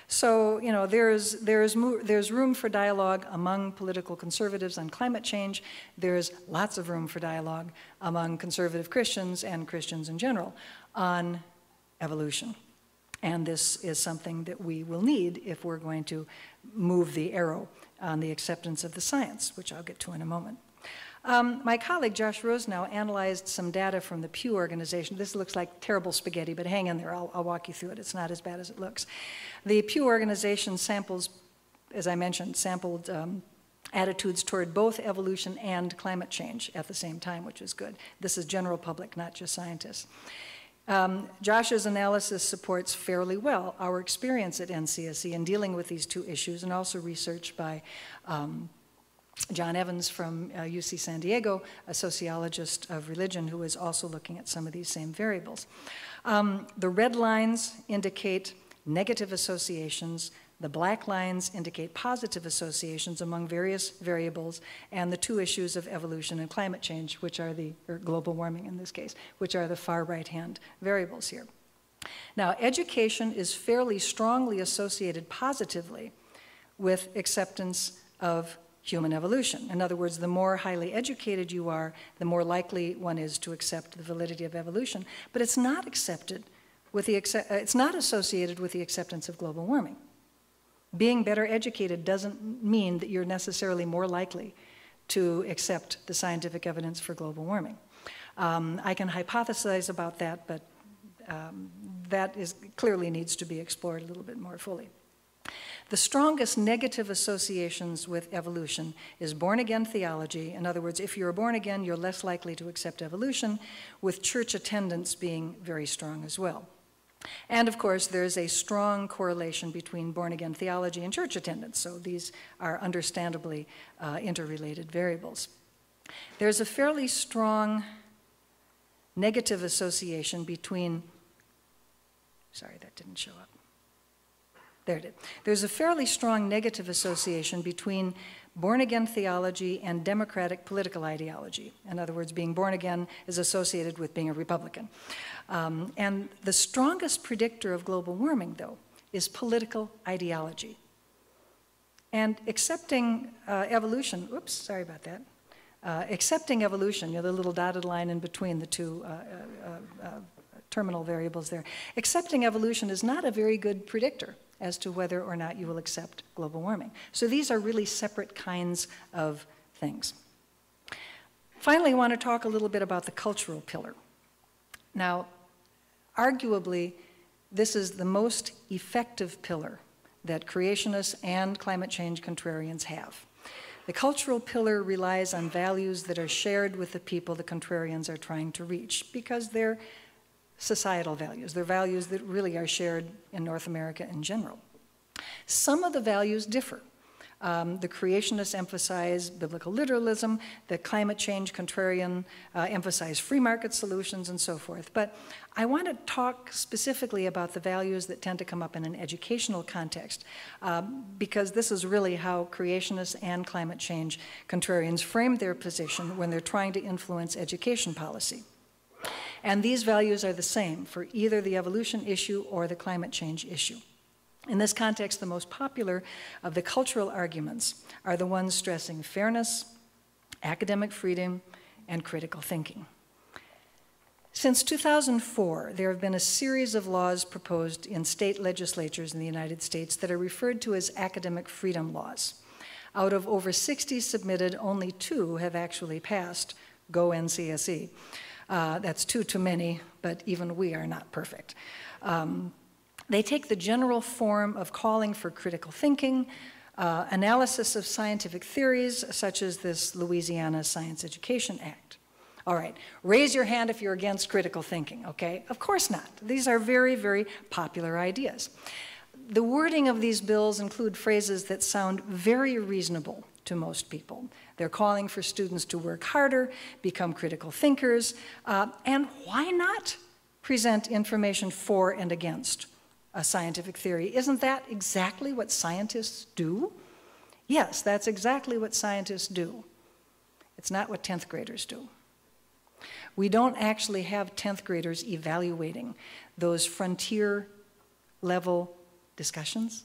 So, you know, there's room for dialogue among political conservatives on climate change. There's lots of room for dialogue among conservative Christians and Christians in general on evolution. And this is something that we will need if we're going to move the arrow on the acceptance of the science, which I'll get to in a moment. My colleague Josh Rosenow analyzed some data from the Pew organization. This looks like terrible spaghetti, but hang in there, I'll walk you through it. It's not as bad as it looks. The Pew organization samples, as I mentioned, sampled attitudes toward both evolution and climate change at the same time, which is good. This is general public, not just scientists. Josh's analysis supports fairly well our experience at NCSE in dealing with these two issues, and also research by John Evans from UC San Diego, a sociologist of religion who is also looking at some of these same variables. The red lines indicate negative associations. The black lines indicate positive associations among various variables, and the two issues of evolution and climate change, which are or global warming in this case, which are the far right-hand variables here. Now, education is fairly strongly associated positively with acceptance of human evolution. In other words, the more highly educated you are, the more likely one is to accept the validity of evolution. But it's not accepted with it's not associated with the acceptance of global warming. Being better educated doesn't mean that you're necessarily more likely to accept the scientific evidence for global warming. I can hypothesize about that, but that clearly needs to be explored a little bit more fully. The strongest negative associations with evolution is born-again theology. In other words, if you're born again, you're less likely to accept evolution, with church attendance being very strong as well. And of course, there's a strong correlation between born-again theology and church attendance, so these are understandably interrelated variables. There's a fairly strong negative association between, sorry, that didn't show up. There it is. There's a fairly strong negative association between born-again theology, and democratic political ideology. In other words, being born again is associated with being a Republican. And the strongest predictor of global warming, though, is political ideology. And accepting evolution, oops, sorry about that. Accepting evolution, you know, the little dotted line in between the two terminal variables there. Accepting evolution is not a very good predictor as to whether or not you will accept global warming. So these are really separate kinds of things. Finally, I want to talk a little bit about the cultural pillar. Now, arguably, this is the most effective pillar that creationists and climate change contrarians have. The cultural pillar relies on values that are shared with the people the contrarians are trying to reach, because they're societal values. They're values that really are shared in North America in general. Some of the values differ. The creationists emphasize biblical literalism, the climate change contrarian emphasize free market solutions, and so forth. But I want to talk specifically about the values that tend to come up in an educational context, because this is really how creationists and climate change contrarians frame their position when they're trying to influence education policy. And these values are the same for either the evolution issue or the climate change issue. In this context, the most popular of the cultural arguments are the ones stressing fairness, academic freedom, and critical thinking. Since 2004, there have been a series of laws proposed in state legislatures in the United States that are referred to as academic freedom laws. Out of over 60 submitted, only 2 have actually passed. Go NCSE. That's 2 too many, but even we are not perfect. They take the general form of calling for critical thinking, analysis of scientific theories, such as this Louisiana Science Education Act. All right, raise your hand if you're against critical thinking, okay? Of course not. These are very, very popular ideas. The wording of these bills include phrases that sound very reasonable to most people. They're calling for students to work harder, become critical thinkers, and why not present information for and against a scientific theory? Isn't that exactly what scientists do? Yes, that's exactly what scientists do. It's not what 10th graders do. We don't actually have 10th graders evaluating those frontier level discussions.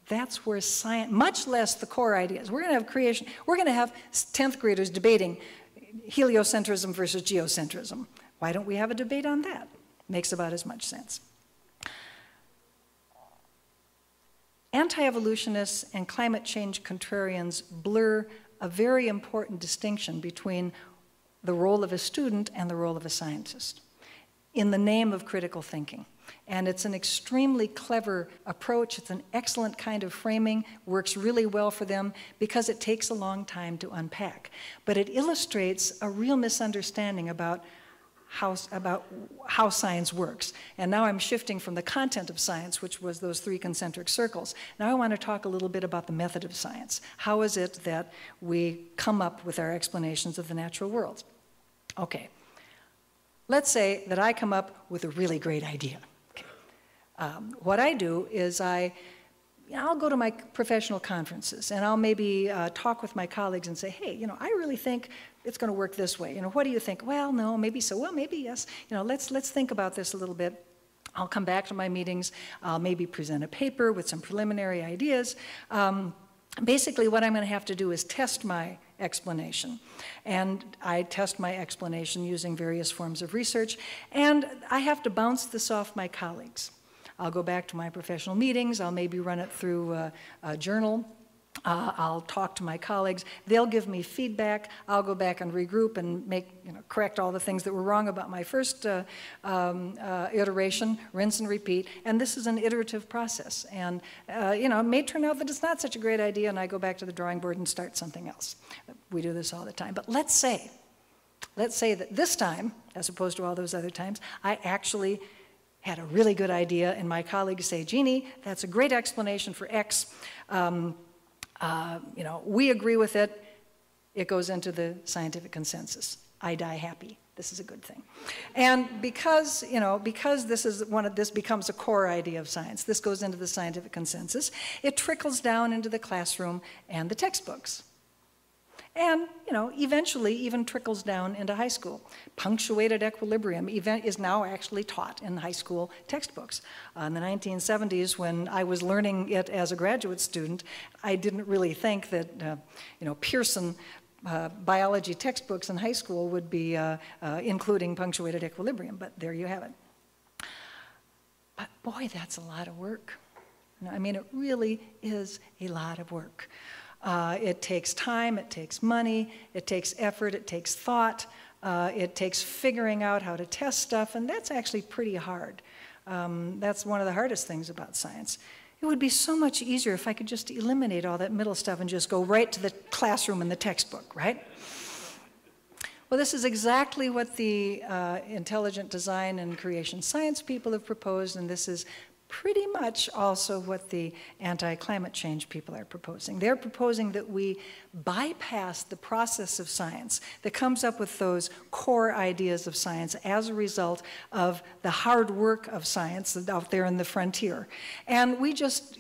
That's where science, much less the core ideas. We're going to have creation. We're going to have 10th graders debating heliocentrism versus geocentrism. Why don't we have a debate on that? Makes about as much sense. Anti-evolutionists and climate change contrarians blur a very important distinction between the role of a student and the role of a scientist in the name of critical thinking. And it's an extremely clever approach. It's an excellent kind of framing, works really well for them because it takes a long time to unpack. But it illustrates a real misunderstanding about how science works. And now I'm shifting from the content of science, which was those 3 concentric circles. Now I want to talk a little bit about the method of science. How is it that we come up with our explanations of the natural world? Okay, let's say that I come up with a really great idea. Okay. What I do is I'll go to my professional conferences and I'll maybe talk with my colleagues and say, hey, you know, I really think it's going to work this way. You know, what do you think? Well, no, maybe so. Well, maybe yes. You know, let's think about this a little bit. I'll come back to my meetings. I'll maybe present a paper with some preliminary ideas. Basically, what I'm going to have to do is test my explanation. And I test my explanation using various forms of research. And I have to bounce this off my colleagues. I'll go back to my professional meetings. I'll maybe run it through a journal. I'll talk to my colleagues. They'll give me feedback. I'll go back and regroup and correct all the things that were wrong about my first iteration, rinse and repeat. And this is an iterative process. And it may turn out that it's not such a great idea, and I go back to the drawing board and start something else. We do this all the time. But let's say that this time, as opposed to all those other times, I actually had a really good idea, and my colleagues say, Jeannie, that's a great explanation for X. We agree with it. It goes into the scientific consensus. I die happy. This is a good thing. And because this becomes a core idea of science, this goes into the scientific consensus, it trickles down into the classroom and the textbooks. And, eventually even trickles down into high school. Punctuated equilibrium is now actually taught in high school textbooks. In the 1970s, when I was learning it as a graduate student, I didn't really think that, Pearson biology textbooks in high school would be including punctuated equilibrium, but there you have it. But boy, that's a lot of work. It really is a lot of work. It takes time, it takes money, it takes effort, it takes thought, it takes figuring out how to test stuff, and that's actually pretty hard. That's one of the hardest things about science. It would be so much easier if I could just eliminate all that middle stuff and just go right to the classroom and the textbook, right? Well, this is exactly what the intelligent design and creation science people have proposed, and this is pretty much also what the anti-climate change people are proposing. They're proposing that we bypass the process of science that comes up with those core ideas of science as a result of the hard work of science out there in the frontier. And we just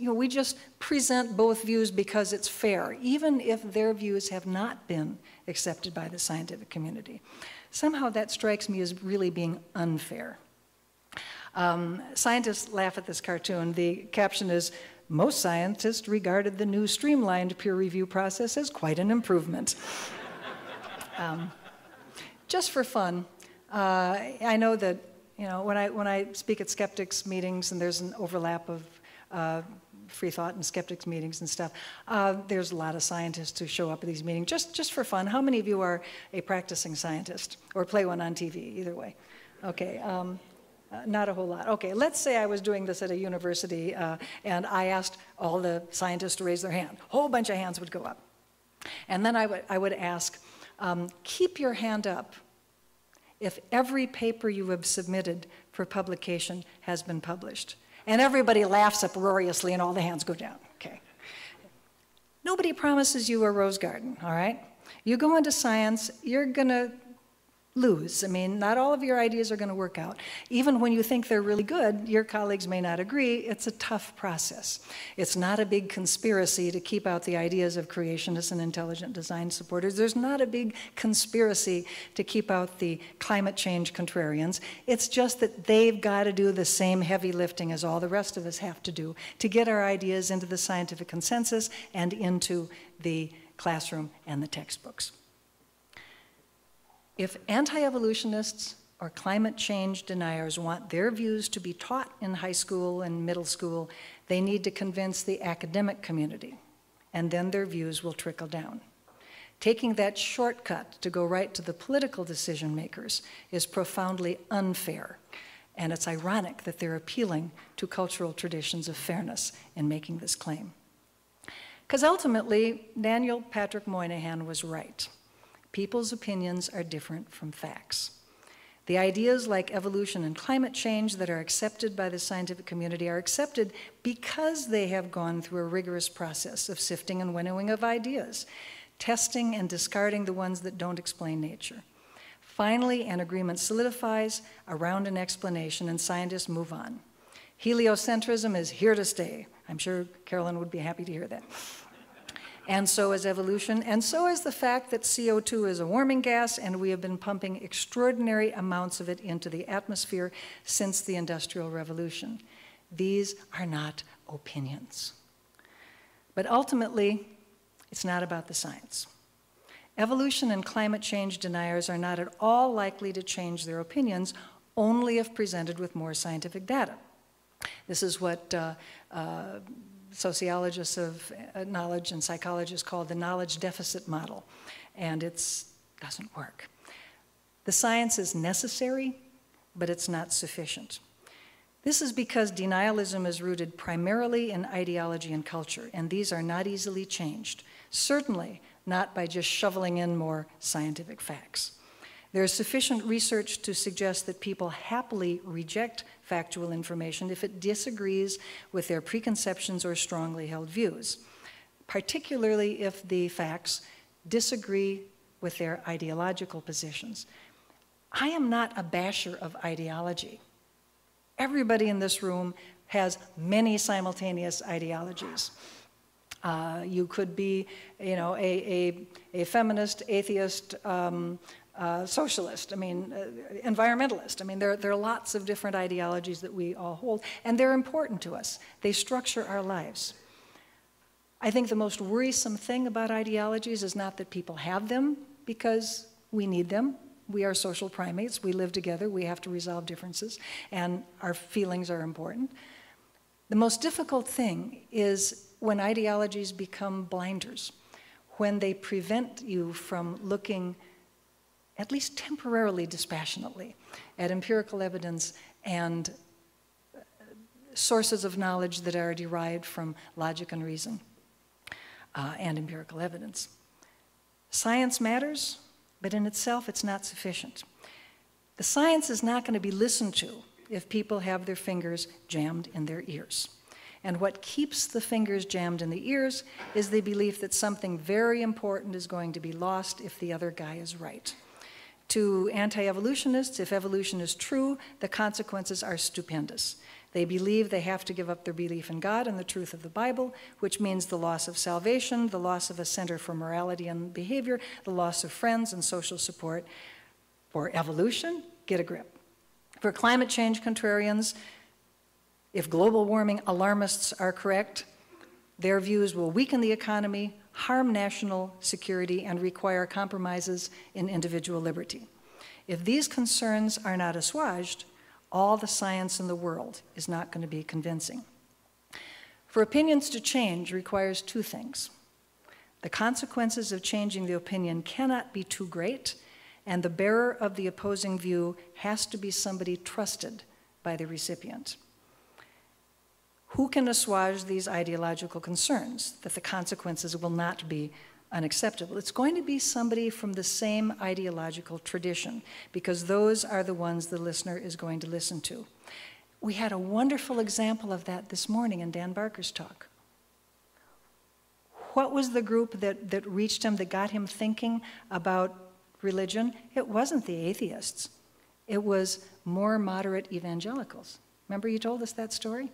present both views because it's fair, even if their views have not been accepted by the scientific community. Somehow that strikes me as really being unfair. Scientists laugh at this cartoon. The caption is, "Most scientists regarded the new streamlined peer review process as quite an improvement." Just for fun, I know that when I speak at skeptics meetings and there's an overlap of free thought and skeptics meetings and stuff, there's a lot of scientists who show up at these meetings just for fun. How many of you are a practicing scientist or play one on TV? Either way. Okay. Not a whole lot. Okay, let's say I was doing this at a university and I asked all the scientists to raise their hand. A whole bunch of hands would go up. And then I would ask, keep your hand up if every paper you have submitted for publication has been published. And everybody laughs uproariously and all the hands go down. Okay. Nobody promises you a rose garden, all right? You go into science, you're going to lose. Not all of your ideas are going to work out. Even when you think they're really good, your colleagues may not agree. It's a tough process. It's not a big conspiracy to keep out the ideas of creationists and intelligent design supporters. There's not a big conspiracy to keep out the climate change contrarians. It's just that they've got to do the same heavy lifting as all the rest of us have to do to get our ideas into the scientific consensus and into the classroom and the textbooks. If anti-evolutionists or climate change deniers want their views to be taught in high school and middle school, they need to convince the academic community, and then their views will trickle down. Taking that shortcut to go right to the political decision makers is profoundly unfair, and it's ironic that they're appealing to cultural traditions of fairness in making this claim. Because ultimately, Daniel Patrick Moynihan was right. People's opinions are different from facts. The ideas like evolution and climate change that are accepted by the scientific community are accepted because they have gone through a rigorous process of sifting and winnowing of ideas, testing and discarding the ones that don't explain nature. Finally, an agreement solidifies around an explanation and scientists move on. Heliocentrism is here to stay. I'm sure Carolyn would be happy to hear that. And so is evolution, and so is the fact that CO2 is a warming gas, and we have been pumping extraordinary amounts of it into the atmosphere since the Industrial Revolution. These are not opinions. But ultimately, it's not about the science. Evolution and climate change deniers are not at all likely to change their opinions, only if presented with more scientific data. This is what sociologists of knowledge and psychologists call the knowledge deficit model, and it doesn't work. The science is necessary, but it's not sufficient. This is because denialism is rooted primarily in ideology and culture, and these are not easily changed, certainly not by just shoveling in more scientific facts. There is sufficient research to suggest that people happily reject factual information if it disagrees with their preconceptions or strongly held views, particularly if the facts disagree with their ideological positions. I am not a basher of ideology. Everybody in this room has many simultaneous ideologies. You could be, you know, a feminist, atheist, socialist, I mean, environmentalist. I mean, there are lots of different ideologies that we all hold, and they're important to us. They structure our lives. I think the most worrisome thing about ideologies is not that people have them, because we need them. We are social primates. We live together. We have to resolve differences, and our feelings are important. The most difficult thing is when ideologies become blinders, when they prevent you from looking, at least temporarily, dispassionately at empirical evidence and sources of knowledge that are derived from logic and reason and empirical evidence. Science matters, but in itself it's not sufficient. The science is not going to be listened to if people have their fingers jammed in their ears. And what keeps the fingers jammed in the ears is the belief that something very important is going to be lost if the other guy is right. To anti-evolutionists, if evolution is true, the consequences are stupendous. They believe they have to give up their belief in God and the truth of the Bible, which means the loss of salvation, the loss of a center for morality and behavior, the loss of friends and social support. For evolution, get a grip. For climate change contrarians, if global warming alarmists are correct, their views will weaken the economy, harm national security, and require compromises in individual liberty. If these concerns are not assuaged, all the science in the world is not going to be convincing. For opinions to change requires two things. The consequences of changing the opinion cannot be too great, and the bearer of the opposing view has to be somebody trusted by the recipient. Who can assuage these ideological concerns that the consequences will not be unacceptable? It's going to be somebody from the same ideological tradition, because those are the ones the listener is going to listen to. We had a wonderful example of that this morning in Dan Barker's talk. What was the group that reached him, that got him thinking about religion? It wasn't the atheists. It was more moderate evangelicals. Remember you told us that story?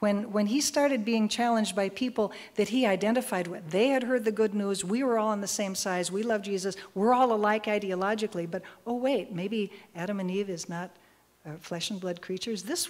When he started being challenged by people that he identified with, they had heard the good news, we were all on the same side, we love Jesus, we're all alike ideologically, but oh wait, maybe Adam and Eve is not flesh and blood creatures. It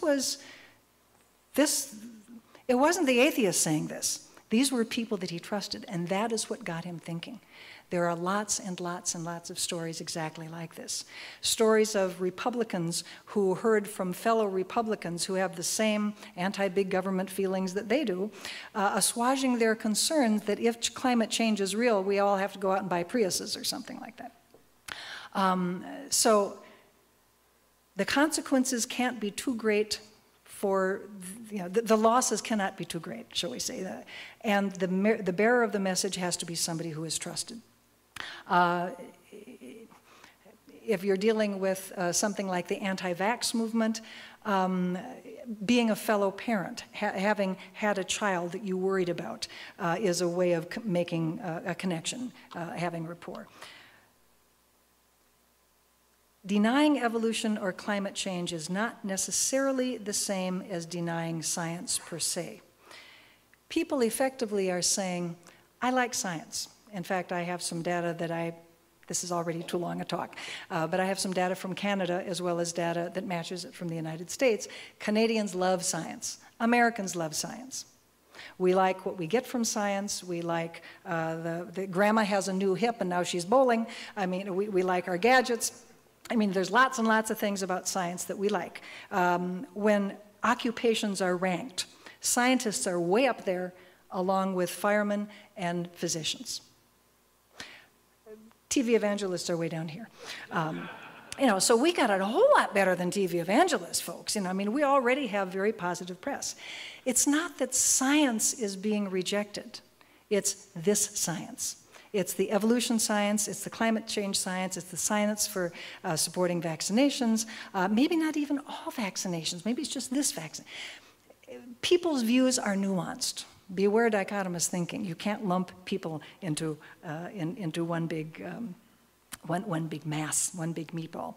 wasn't the atheists saying this. These were people that he trusted, and that is what got him thinking. There are lots and lots and lots of stories exactly like this. Stories of Republicans who heard from fellow Republicans who have the same anti-big government feelings that they do, assuaging their concerns that if climate change is real, we all have to go out and buy Priuses or something like that. So the consequences can't be too great for, you know, the losses cannot be too great, shall we say that. And the bearer of the message has to be somebody who is trusted. If you're dealing with something like the anti-vax movement, being a fellow parent, having had a child that you worried about, is a way of making a connection, having rapport. Denying evolution or climate change is not necessarily the same as denying science per se. People effectively are saying, I like science. In fact, I have some data that this is already too long a talk, but I have some data from Canada as well as data that matches it from the United States. Canadians love science. Americans love science. We like what we get from science. We like the grandma has a new hip and now she's bowling. I mean, we like our gadgets. I mean, there's lots and lots of things about science that we like. When occupations are ranked, scientists are way up there along with firemen and physicians. TV evangelists are way down here. You know, so we got it a whole lot better than TV evangelists, folks. You know, I mean, we already have very positive press. It's not that science is being rejected. It's this science. It's the evolution science, it's the climate change science, it's the science for supporting vaccinations, maybe not even all vaccinations, maybe it's just this vaccine. People's views are nuanced. Beware dichotomous thinking. You can't lump people into one big mass, one big meatball.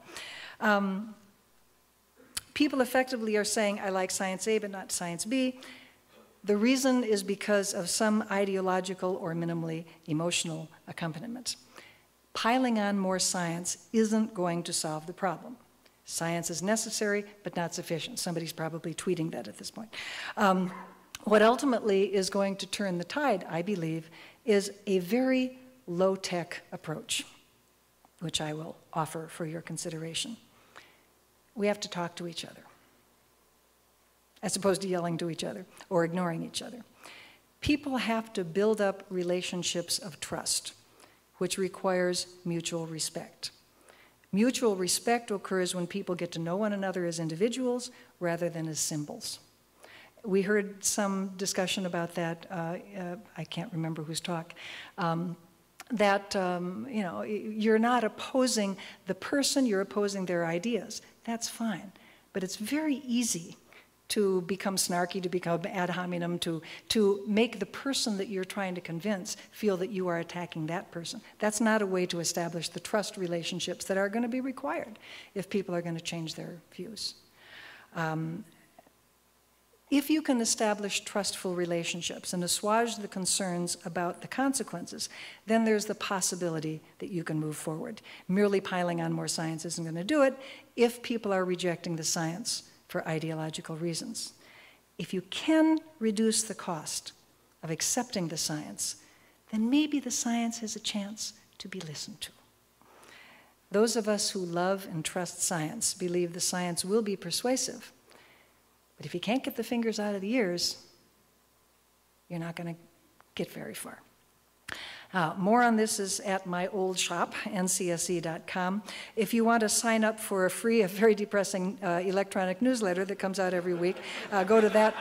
People effectively are saying, I like science A but not science B. The reason is because of some ideological or minimally emotional accompaniment. Piling on more science isn't going to solve the problem. Science is necessary, but not sufficient. Somebody's probably tweeting that at this point. What ultimately is going to turn the tide, I believe, is a very low-tech approach, which I will offer for your consideration. We have to talk to each other, as opposed to yelling to each other or ignoring each other. People have to build up relationships of trust, which requires mutual respect. Mutual respect occurs when people get to know one another as individuals rather than as symbols. We heard some discussion about that, I can't remember whose talk, you know, you're not opposing the person, you're opposing their ideas. That's fine. But it's very easy to become snarky, to become ad hominem, to make the person that you're trying to convince feel that you are attacking that person. That's not a way to establish the trust relationships that are going to be required if people are going to change their views. If you can establish trustful relationships and assuage the concerns about the consequences, then there's the possibility that you can move forward. Merely piling on more science isn't going to do it if people are rejecting the science for ideological reasons. If you can reduce the cost of accepting the science, then maybe the science has a chance to be listened to. Those of us who love and trust science believe the science will be persuasive. But if you can't get the fingers out of the ears, you're not going to get very far. More on this is at my old shop, ncse.com. If you want to sign up for a free, a very depressing electronic newsletter that comes out every week, go to that.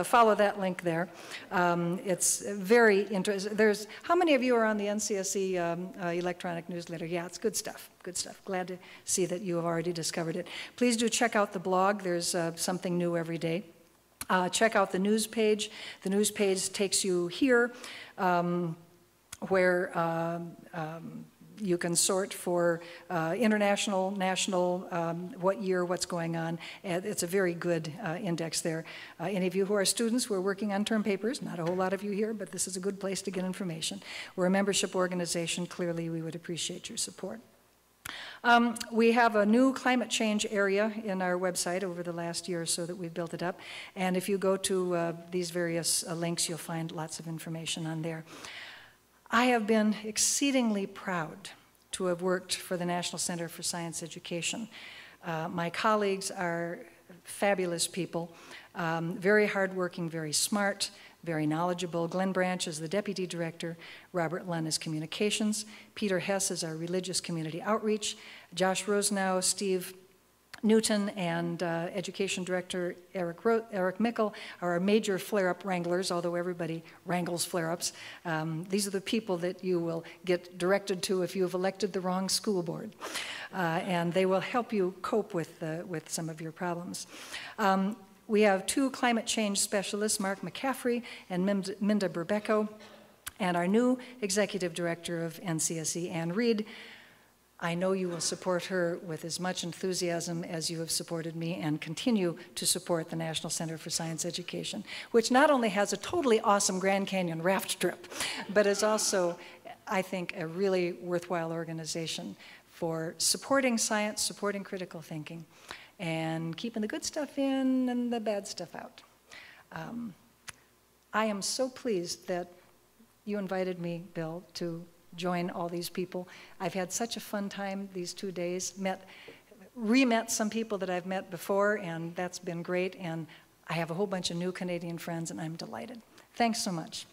Follow that link there. It's very interesting. How many of you are on the NCSE electronic newsletter? Yeah, it's good stuff, good stuff. Glad to see that you have already discovered it. Please do check out the blog. There's something new every day. Check out the news page. The news page takes you here where you can sort for international, national, what year, what's going on. It's a very good index there. Any of you who are students who are working on term papers, not a whole lot of you here, but this is a good place to get information. We're a membership organization. Clearly, we would appreciate your support. We have a new climate change area in our website over the last year or so that we've built it up. And if you go to these various links, you'll find lots of information on there. I have been exceedingly proud to have worked for the National Center for Science Education. My colleagues are fabulous people, very hardworking, very smart, very knowledgeable. Glenn Branch is the deputy director, Robert Lunn is communications, Peter Hess is our religious community outreach, Josh Rosenow, Steve Newton, and education director Eric Mickle are our major flare-up wranglers, although everybody wrangles flare-ups. These are the people that you will get directed to if you have elected the wrong school board. And they will help you cope with some of your problems. We have two climate change specialists, Mark McCaffrey and Minda Berbecco, and our new executive director of NCSE, Ann Reed. I know you will support her with as much enthusiasm as you have supported me and continue to support the National Center for Science Education, which not only has a totally awesome Grand Canyon raft trip, but is also, I think, a really worthwhile organization for supporting science, supporting critical thinking, and keeping the good stuff in and the bad stuff out. I am so pleased that you invited me, Bill, to join all these people. I've had such a fun time these 2 days, re-met some people that I've met before, and that's been great, and I have a whole bunch of new Canadian friends, and I'm delighted. Thanks so much.